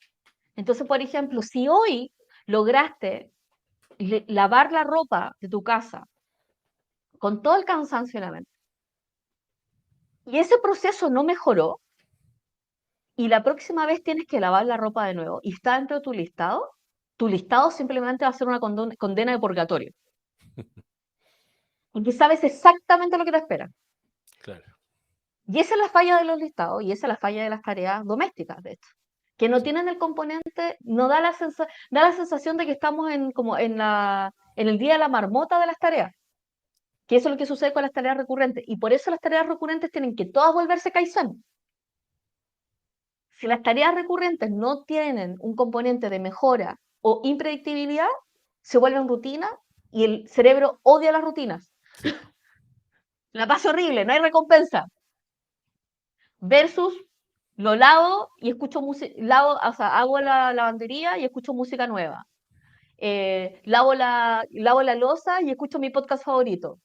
Entonces, por ejemplo, si hoy lograste lavar la ropa de tu casa con todo el cansancio en la mente, y ese proceso no mejoró, y la próxima vez tienes que lavar la ropa de nuevo y está dentro de tu listado simplemente va a ser una condena de purgatorio. Porque sabes exactamente lo que te espera. claro, Y esa es la falla de los listados y esa es la falla de las tareas domésticas, de hecho. Que no sí, tienen el componente, no da la sensación de que estamos como en el día de la marmota de las tareas. Que eso es lo que sucede con las tareas recurrentes. Y por eso las tareas recurrentes tienen que todas volverse Kaizen. Si las tareas recurrentes no tienen un componente de mejora o impredictibilidad, se vuelven rutina y el cerebro odia las rutinas. sí, La pasa horrible, no hay recompensa. Versus lo lavo y escucho música, o sea, hago la lavandería y escucho música nueva. Lavo la loza y escucho mi podcast favorito.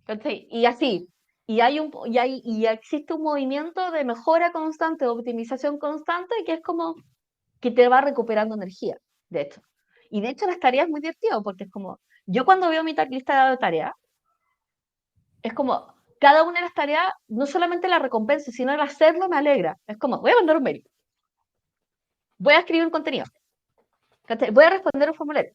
¿Cachai? Y así. Y existe un movimiento de mejora constante, de optimización constante, que es como que te va recuperando energía, de hecho. Y de hecho las tareas es muy divertido, porque es como, yo cuando veo mi lista de tareas, es como, cada una de las tareas, no solamente la recompensa, sino el hacerlo me alegra. Es como, voy a mandar un mail, voy a escribir un contenido, ¿cachai? Voy a responder un formulario.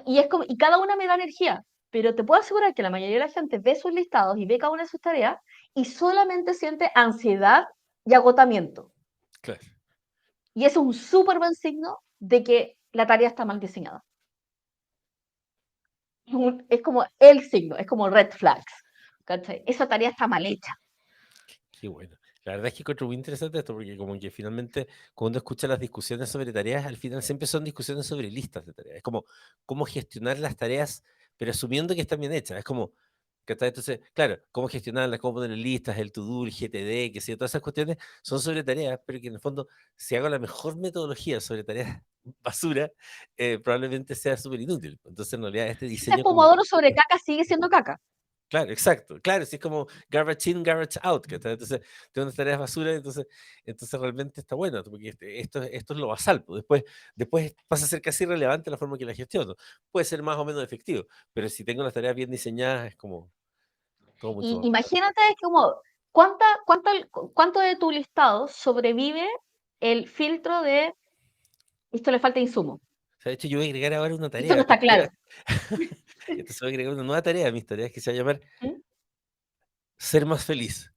Y es como, y cada una me da energía, pero te puedo asegurar que la mayoría de la gente ve sus listados y ve cada una de sus tareas y solamente siente ansiedad y agotamiento. claro. Y eso es un súper buen signo de que la tarea está mal diseñada. Es como el signo, es como red flags. ¿Cachai? Esa tarea está mal hecha. Qué bueno. La verdad es que encuentro muy interesante esto, porque como que finalmente, cuando uno escucha las discusiones sobre tareas, al final siempre son discusiones sobre listas de tareas. Es como cómo gestionar las tareas, pero asumiendo que están bien hechas. Es como, que está entonces, claro, cómo gestionarlas, cómo poner listas, el to-do, el GTD, que sé, todas esas cuestiones son sobre tareas, pero que en el fondo, si hago la mejor metodología sobre tareas basura, probablemente sea súper inútil. Entonces, en realidad, este Si ese diseño como pomodoro sobre caca sigue siendo caca. claro, exacto. Claro, sí es como garbage in, garbage out, ¿cachai? Entonces, tengo unas tareas basura, entonces realmente está bueno, porque esto es lo basal, pues. Después pasa a ser casi irrelevante la forma que la gestiono. Puede ser más o menos efectivo, pero si tengo las tareas bien diseñadas, es como todo mucho Y más bacán. imagínate como, ¿cuánta, cuánta, ¿cuánto de tu listado sobrevive el filtro de esto le falta insumo? O sea, de hecho, yo voy a agregar ahora una Esto no tarea a mis está claro. tareas. Entonces voy a agregar una nueva tarea a mis tareas que se va a llamar ¿Mm? ser más feliz.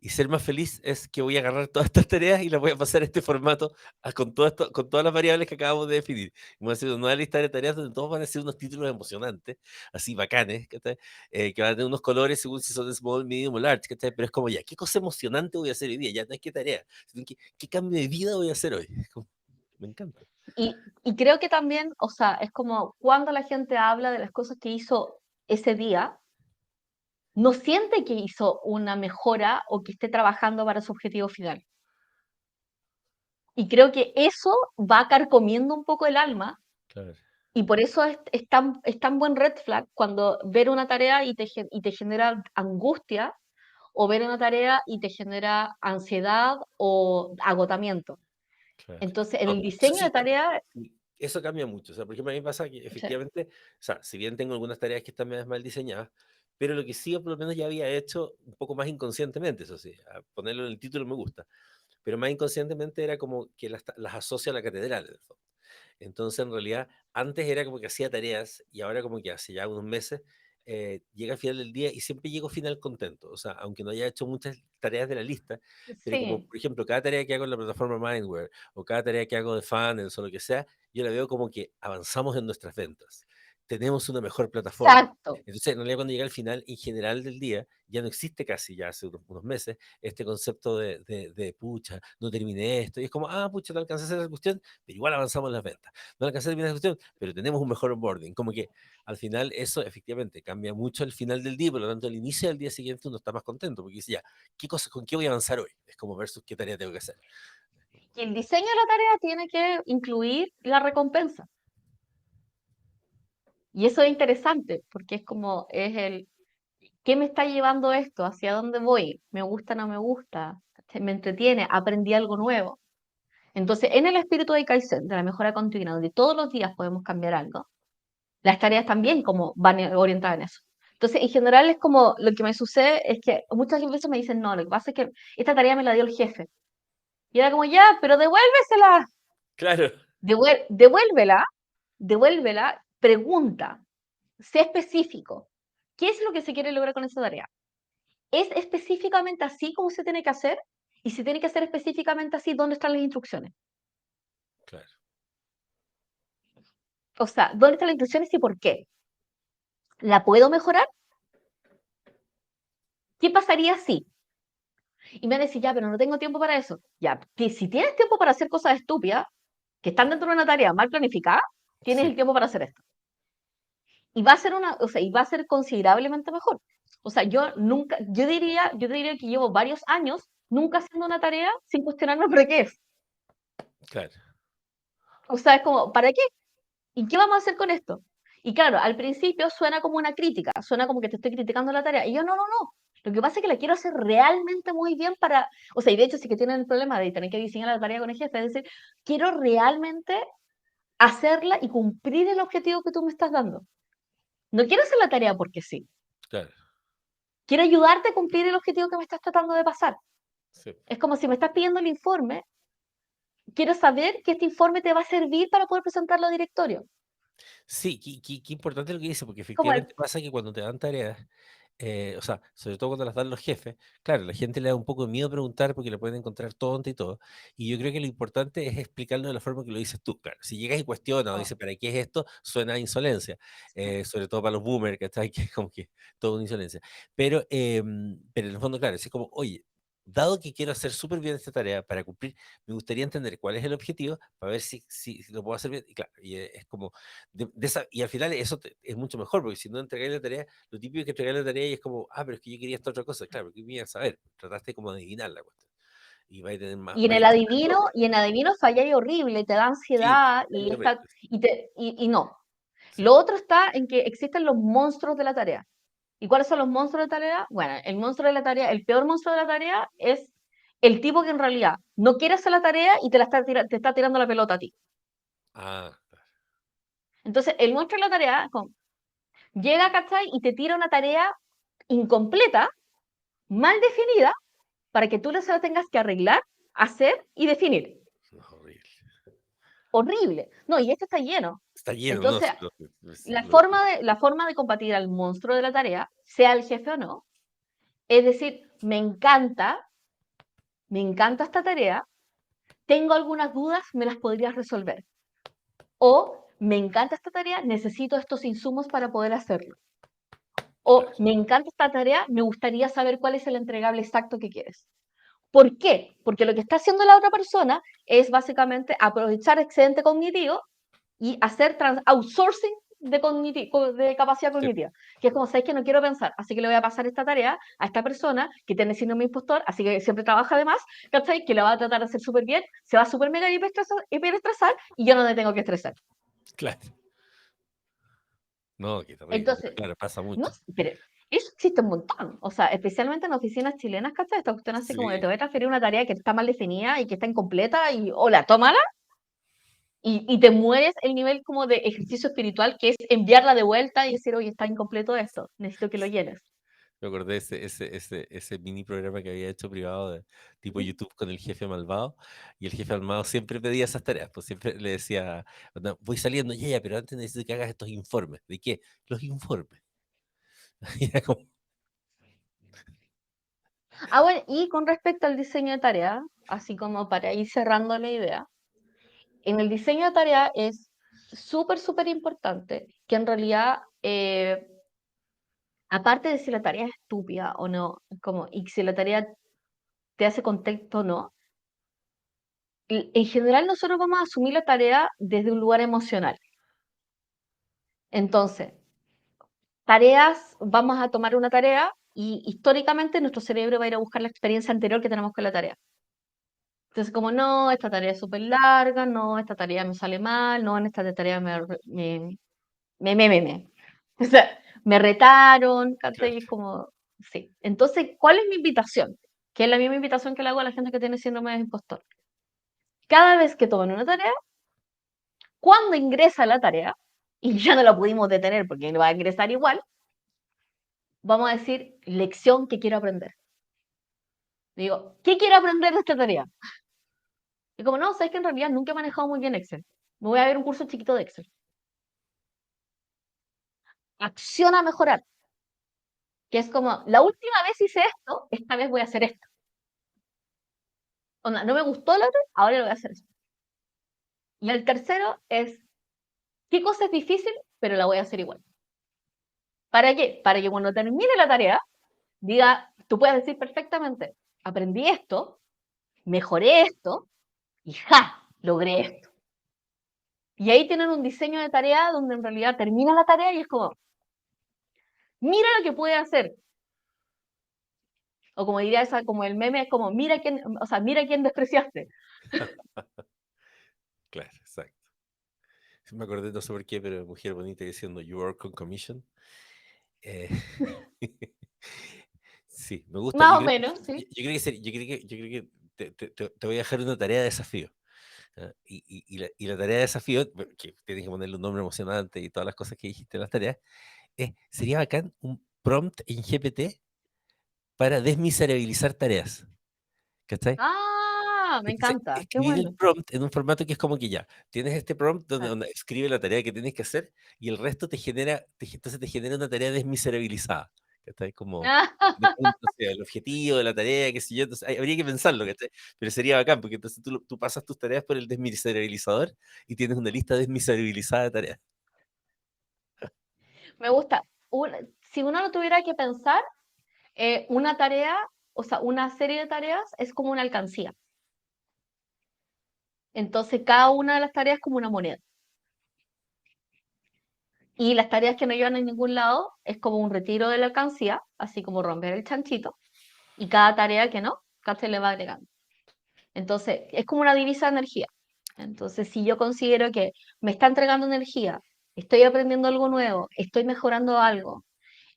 Y ser más feliz es que voy a agarrar todas estas tareas y las voy a pasar a este formato con, todo esto, con todas las variables que acabamos de definir. Vamos a hacer una nueva lista de tareas donde todos van a ser unos títulos emocionantes, así bacanes, ¿cachai? Que van a tener unos colores según si son de small, medium o large, ¿cachai? Pero es como ya, ¿qué cosa emocionante voy a hacer hoy día? Ya no es qué tarea, sino qué cambio de vida voy a hacer hoy. Como, me encanta. Y creo que también, o sea, es como cuando la gente habla de las cosas que hizo ese día, no siente que hizo una mejora o que esté trabajando para su objetivo final. Y creo que eso va carcomiendo un poco el alma Claro, y por eso es tan buen red flag cuando ver una tarea y te genera angustia o ver una tarea y te genera ansiedad o agotamiento. claro. Entonces, en No, el eso diseño de sí, tarea, eso cambia mucho. O sea, por ejemplo, a mí me pasa que sí, efectivamente, o sea, si bien tengo algunas tareas que están más mal diseñadas, pero lo que sí, por lo menos ya había hecho un poco más inconscientemente, eso sí, a ponerlo en el título me gusta, pero más inconscientemente era como que las asocia a la catedral, en el fondo. Entonces, en realidad, antes era como que hacía tareas y ahora como que hace ya unos meses, llega al final del día y siempre llego final contento. O sea, aunque no haya hecho muchas tareas de la lista, pero como, sí, por ejemplo, cada tarea que hago en la plataforma Mindware o cada tarea que hago de Funnels o lo que sea, yo la veo como que avanzamos en nuestras ventas. Tenemos una mejor plataforma. exacto. Entonces, en realidad, cuando llega al final, en general del día, ya no existe casi, ya hace unos meses, este concepto pucha, no terminé esto. Y es como, pucha, no alcancé a hacer la cuestión, pero igual avanzamos en las ventas. No alcancé a terminar la cuestión, pero tenemos un mejor onboarding. Como que al final eso efectivamente cambia mucho al final del día, por lo tanto al inicio del día siguiente uno está más contento, porque dice, ya, ¿con qué voy a avanzar hoy? Es como versus qué tarea tengo que hacer. Y el diseño de la tarea tiene que incluir la recompensa. Y eso es interesante, porque es como, es el, ¿qué me está llevando esto? ¿Hacia dónde voy? ¿Me gusta, no me gusta? ¿Me entretiene? ¿Aprendí algo nuevo? Entonces, en el espíritu de Kaizen, de la mejora continua, donde todos los días podemos cambiar algo, las tareas también como van orientadas en eso. Entonces, en general es como, lo que me sucede es que muchas veces me dicen, no, lo que pasa es que esta tarea me la dio el jefe. Y era como, ya, pero devuélvesela, Claro, devuélvela, devuélvela, pregunta, sé específico. ¿Qué es lo que se quiere lograr con esa tarea? ¿Es específicamente así como se tiene que hacer? Y si tiene que hacer específicamente así, ¿dónde están las instrucciones? claro. O sea, ¿dónde están las instrucciones y por qué? ¿La puedo mejorar? ¿Qué pasaría si? Y me decís, ya, pero no tengo tiempo para eso. Ya, si tienes tiempo para hacer cosas estúpidas, que están dentro de una tarea mal planificada, tienes Sí, el tiempo para hacer esto. Y va a ser o sea, y va a ser considerablemente mejor. O sea, yo diría que llevo varios años nunca haciendo una tarea sin cuestionarme por qué es. claro. O sea, es como, ¿para qué? ¿Y qué vamos a hacer con esto? Y claro, al principio suena como una crítica, suena como que te estoy criticando la tarea. Y yo, no, no, no. Lo que pasa es que la quiero hacer realmente muy bien para, o sea, y de hecho sí que tienen el problema de tener que diseñar la tarea con el jefe, es decir, quiero realmente hacerla y cumplir el objetivo que tú me estás dando. No quiero hacer la tarea porque sí. Claro, Quiero ayudarte a cumplir el objetivo que me estás tratando de pasar. sí. Es como si me estás pidiendo el informe, quiero saber que este informe te va a servir para poder presentarlo a directorio. Sí, qué importante lo que dice, porque Como el, efectivamente pasa que cuando te dan tareas, o sea, sobre todo cuando las dan los jefes, claro, la gente le da un poco de miedo preguntar porque le pueden encontrar tonta y todo. Y yo creo que lo importante es explicarlo de la forma que lo dices tú. Claro, si llegas y cuestionas o oh, dices, ¿para qué es esto? Suena a insolencia, sobre todo para los boomers, ¿cachai? Que es como que todo una insolencia. Pero en el fondo, claro, es como, oye, dado que quiero hacer súper bien esta tarea para cumplir, me gustaría entender cuál es el objetivo para ver si lo puedo hacer bien. Y claro, y es como y al final eso es mucho mejor, porque si no entregáis la tarea, lo típico es que entregáis la tarea y es como, pero es que yo quería esta otra cosa, claro, porque me iba a saber, trataste como de adivinar la cuestión, y vais a tener y en más el dificultad todo. adivino, y en adivino falláis horrible, te da Sí, ansiedad ahí y, horrible, y no. sí, Lo otro está en que existen los monstruos de la tarea. ¿Y cuáles son los monstruos de la tarea? Bueno, el monstruo de la tarea, el peor monstruo de la tarea es el tipo que en realidad no quiere hacer la tarea y te está tirando la pelota a ti. ah, Entonces, el monstruo de la tarea llega, ¿cachai? Y te tira una tarea incompleta, mal definida, para que tú se la tengas que arreglar, hacer y definir. no, horrible. Horrible. No, y esto está lleno. Está lleno, ¿no? Entonces, Sí, la forma de combatir al monstruo de la tarea, sea el jefe o no, Es decir, me encanta esta tarea, tengo algunas dudas, me las podrías resolver. O me encanta esta tarea, necesito estos insumos para poder hacerlo. O Claro. me encanta esta tarea, me gustaría saber cuál es el entregable exacto que quieres. ¿Por qué? Porque lo que está haciendo la otra persona es básicamente aprovechar excedente cognitivo y hacer outsourcing de capacidad Sí, cognitiva. Que es como, sabes que no quiero pensar, así que le voy a pasar esta tarea a esta persona que tiene síndrome impostor, así que siempre trabaja de más, ¿cachai? Que la va a tratar de hacer súper bien, se va a súper mega hiperestresar y yo no me tengo que estresar. claro. No, qué terrible. Pero Entonces, claro, pasa no, mucho. pero eso existe un montón. O sea, especialmente en oficinas chilenas, ¿cachai? Esta cuestión así como de te Sí, voy a transferir una tarea que está mal definida y que está incompleta y hola, tómala. Y te mueres el nivel como de ejercicio espiritual que es enviarla de vuelta y decir, oye, está incompleto esto, necesito que lo llenes. me acordé de ese mini programa que había hecho privado de tipo ¿Mm? YouTube con el jefe malvado. Y el jefe malvado siempre pedía esas tareas. Pues siempre le decía, "Onda, voy saliendo, ya, ya, pero antes necesito que hagas estos informes. ¿De qué? Los informes. Y era como, Ah, bueno, y con respecto al diseño de tarea, así como para ir cerrando la idea, en el diseño de tarea es súper, súper importante que en realidad aparte de si la tarea es estúpida o no, como, y si la tarea te hace contexto o no, en general nosotros vamos a asumir la tarea desde un lugar emocional. Entonces, vamos a tomar una tarea y históricamente nuestro cerebro va a ir a buscar la experiencia anterior que tenemos con la tarea. Entonces, como no, esta tarea es súper larga, no, esta tarea me sale mal, no, en esta tarea me. O sea, me retaron, ¿cachai? claro, Y es como, sí. Entonces, ¿cuál es mi invitación? Que es la misma invitación que le hago a la gente que tiene síndrome de impostor. Cada vez que toman una tarea, cuando ingresa la tarea, y ya no la pudimos detener porque va a ingresar igual, vamos a decir lección que quiero aprender. Digo, ¿qué quiero aprender de esta tarea? Y como no, sabes que en realidad nunca he manejado muy bien Excel. Me voy a ver un curso chiquito de Excel. Acción a mejorar, que es como, la última vez hice esto, esta vez voy a hacer esto. Onda, no me gustó la otra, ahora lo voy a hacer esto. Y el tercero es, ¿qué cosa es difícil? Pero la voy a hacer igual. ¿Para qué? Para que cuando termine la tarea, diga, tú puedas decir perfectamente, aprendí esto, mejoré esto, y ¡ja! Logré esto. Y ahí tienen un diseño de tarea donde en realidad termina la tarea y es como, mira lo que pude hacer. O como diría esa, como el meme, es como, mira quién, o sea, mira quién despreciaste. claro, exacto. Sí, me acordé, no sé por qué, pero Mujer Bonita diciendo You work on commission. Eh, sí, me gusta. Más o menos, sí. Yo creo que, yo creo que te voy a dejar una tarea de desafío. ¿Ah? Y la tarea de desafío, que tienes que ponerle un nombre emocionante y todas las cosas que dijiste en las tareas, sería bacán un prompt en GPT para desmiserabilizar tareas. ¿Cachai? Ah, me Entonces, encanta, qué escribir el bueno. prompt en un formato que es como que ya, tienes este prompt donde, Ah. donde escribe la tarea que tienes que hacer y el resto te genera, entonces te genera una tarea desmiserabilizada. ¿Cachai? Como, o sea, el objetivo de la tarea, qué sé yo, entonces habría que pensarlo, ¿cachai? Pero sería bacán, porque entonces tú pasas tus tareas por el desmiserabilizador y tienes una lista desmiserabilizada de tareas. Me gusta. Si uno no tuviera que pensar, una tarea, o sea, una serie de tareas es como una alcancía. Entonces, cada una de las tareas es como una moneda. Y las tareas que no llevan a ningún lado es como un retiro de la alcancía, así como romper el chanchito. Y cada tarea que no, se le va agregando. Entonces, es como una divisa de energía. Entonces, si yo considero que me está entregando energía, estoy aprendiendo algo nuevo, estoy mejorando algo,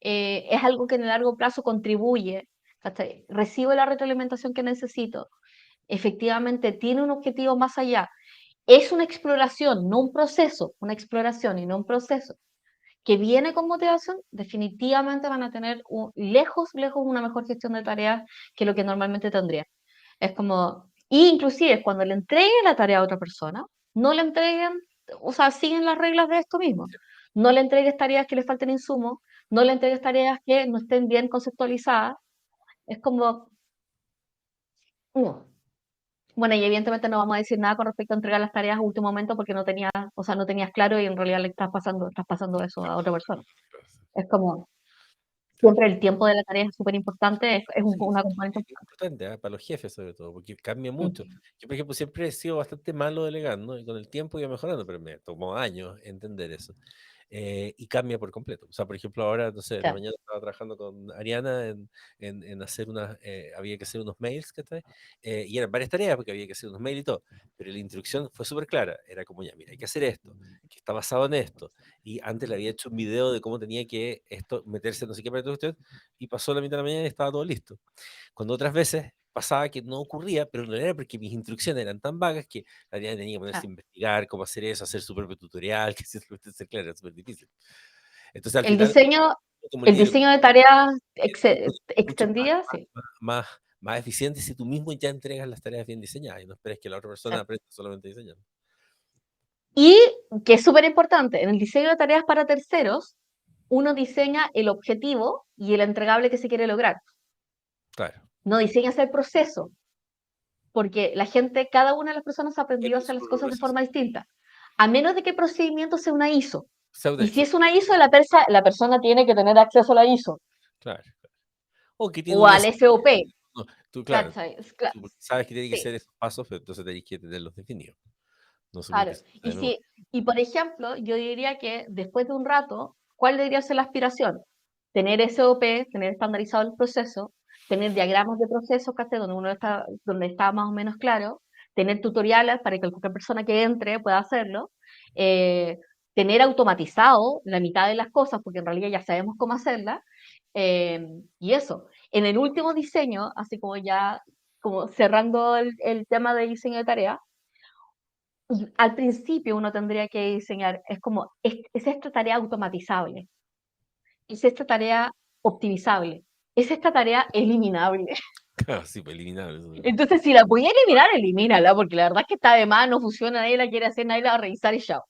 es algo que en el largo plazo contribuye, ¿cachai? Recibo la retroalimentación que necesito, efectivamente tiene un objetivo más allá, es una exploración, no un proceso, una exploración y no un proceso, que viene con motivación, definitivamente van a tener lejos, lejos una mejor gestión de tareas que lo que normalmente tendría. Es como, y inclusive cuando le entreguen la tarea a otra persona, no le entreguen, o sea, siguen las reglas de esto mismo. No le entregues tareas que le falten insumos, no le entregues tareas que no estén bien conceptualizadas, Es como, no. Bueno, y evidentemente no vamos a decir nada con respecto a entregar las tareas a último momento porque no tenías, o sea, no tenías claro y en realidad le estás pasando eso a otra persona. Claro, Es como, claro. siempre el tiempo de la tarea es súper importante, es Sí, una sí, componente es importante. importante, para los jefes sobre todo, porque cambia mucho. Mm, Yo, por ejemplo, siempre he sido bastante malo delegando y con el tiempo iba mejorando, pero me tomó años entender eso. Y cambia por completo. O sea, por ejemplo, ahora, no sé, en la claro. mañana estaba trabajando con Ariana en hacer había que hacer unos mails, ¿cachai? Y eran varias tareas porque había que hacer unos mails y todo, pero la instrucción fue súper clara. Era como, ya, mira, hay que hacer esto, que está basado en esto. Y antes le había hecho un video de cómo tenía que esto meterse, no sé qué, para todo usted, y pasó la mitad de la mañana y estaba todo listo. Cuando otras veces pasaba que no ocurría, pero no era porque mis instrucciones eran tan vagas que la niña tenía que ponerse Claro. a investigar cómo hacer eso, hacer su propio tutorial, que simplemente ser claro, era súper difícil. Entonces al El final, diseño, como el el libro, diseño de tareas mucho extendidas, sí. más eficiente si tú mismo ya entregas las tareas bien diseñadas y no esperes que la otra persona Exacto. aprenda solamente diseñando. Y que es súper importante, en el diseño de tareas para terceros, uno diseña el objetivo y el entregable que se quiere lograr. Claro. No diseñas el proceso, porque la gente, cada una de las personas ha aprendido a Tiene hacer su las propio cosas de proceso. forma distinta, a menos de que el procedimiento sea una ISO. Y si Pseudo-exo, es una ISO, la persona tiene que tener acceso a la ISO claro. O que tiene o una al SOP. no, tú, claro, ¿Cachai? tú sabes que tiene que Sí, ser esos pasos, pero entonces tenés que tenerlos definidos. No simplemente claro. se Y, de memoria. si, y por ejemplo, yo diría que después de un rato, ¿cuál debería ser la aspiración? Tener SOP, tener estandarizado el proceso, tener diagramas de procesos, ¿cachai? Donde está más o menos claro, tener tutoriales para que cualquier persona que entre pueda hacerlo, eh, tener automatizado la mitad de las cosas, porque en realidad ya sabemos cómo hacerlas, y eso. En el último diseño, así como ya como cerrando el tema de diseño de tareas, y al principio uno tendría que diseñar, es como, es esta tarea automatizable, es esta tarea optimizable, es esta tarea eliminable. Claro, sí, pues eliminable eso. Entonces, si la podía eliminar, elimínala, porque la verdad es que está de más, no funciona, nadie la quiere hacer, nadie la va a revisar y chao.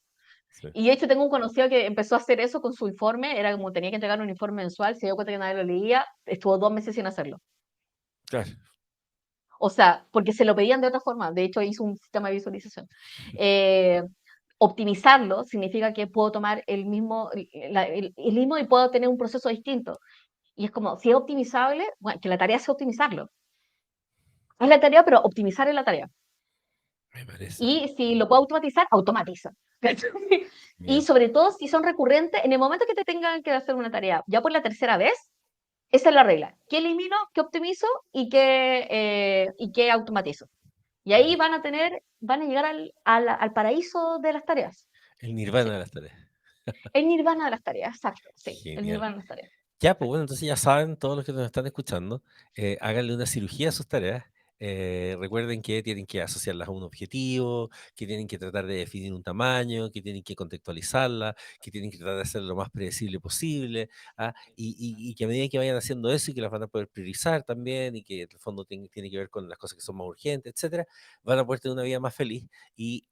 Sí, Y de hecho tengo un conocido que empezó a hacer eso con su informe, era como tenía que entregar un informe mensual, se dio cuenta que nadie lo leía, estuvo 2 meses sin hacerlo. claro. O sea, porque se lo pedían de otra forma, de hecho hizo un sistema de visualización. Eh, Optimizarlo significa que puedo tomar el mismo y puedo tener un proceso distinto. Y es como, si es optimizable, bueno, que la tarea sea optimizarlo. Es la tarea, pero optimizar es la tarea. Me parece. Y si lo puedo automatizar, automatiza. Y Bien. sobre todo si son recurrentes, en el momento que te tengan que hacer una tarea, ya por la tercera vez, esa es la regla. ¿Qué elimino, qué optimizo y qué automatizo? Y ahí van a llegar al paraíso de las tareas. El Sí. nirvana de las tareas. El nirvana de las tareas, exacto, sí, el Genial. nirvana de las tareas. Ya, pues bueno, entonces ya saben, todos los que nos están escuchando, háganle una cirugía a sus tareas. Recuerden que tienen que asociarlas a un objetivo, que tienen que tratar de definir un tamaño, que tienen que contextualizarla, que tienen que tratar de hacerlo lo más predecible posible, ¿ah? Y que a medida que vayan haciendo eso y que las van a poder priorizar también, y que en el fondo tiene que ver con las cosas que son más urgentes, etcétera, van a poder tener una vida más feliz y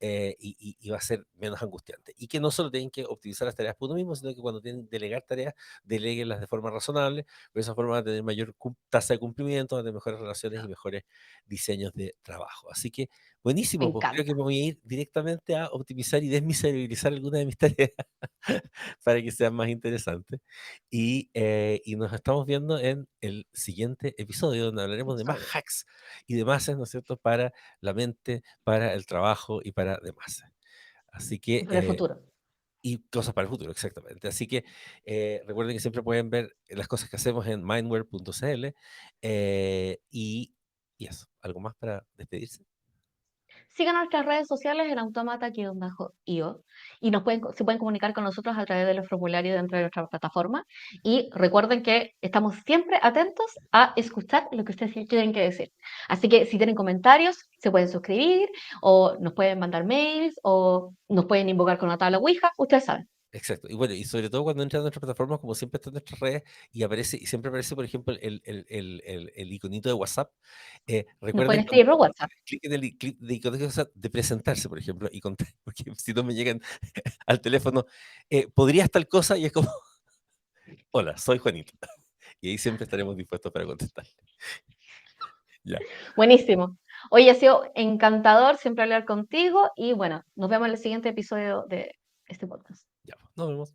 va a ser menos angustiante. Y que no solo tienen que optimizar las tareas por uno mismo, sino que cuando tienen que delegar tareas, deléguenlas de forma razonable, de esa forma van a tener mayor tasa de cumplimiento, van a tener mejores relaciones y mejores diseños de trabajo. Así que, Me buenísimo, pues creo que encanta. me voy a ir directamente a optimizar y desmiserabilizar algunas de mis tareas para que sean más interesantes. Y nos estamos viendo en el siguiente episodio, donde hablaremos de más Episodio. hacks y demás, ¿no es cierto?, para la mente, para el trabajo y para demás. Así Y que para el futuro. y cosas para el futuro, exactamente. Así que recuerden que siempre pueden ver las cosas que hacemos en mindware.cl y eso. ¿Algo más para despedirse? Sigan nuestras redes sociales en automata-io y se pueden comunicar con nosotros a través de los formularios dentro de nuestra plataforma. Y recuerden que estamos siempre atentos a escuchar lo que ustedes tienen que decir. Así que si tienen comentarios, se pueden suscribir o nos pueden mandar mails o nos pueden invocar con una tabla Ouija, ustedes saben. Exacto. Y bueno, y sobre todo cuando entran a nuestras plataformas, como siempre están en nuestras redes y siempre aparece, por ejemplo, el iconito de WhatsApp, Nos recuerden pueden cuando escribir por WhatsApp. clic en clic de icono de WhatsApp de presentarse, por ejemplo, y contar, porque si no me llegan al teléfono, podrías tal cosa y es como, hola, soy Juanito. y ahí siempre estaremos dispuestos para contestar. Ya, Buenísimo. Oye, ha sido encantador siempre hablar contigo y bueno, nos vemos en el siguiente episodio de este podcast. ya, nos vemos.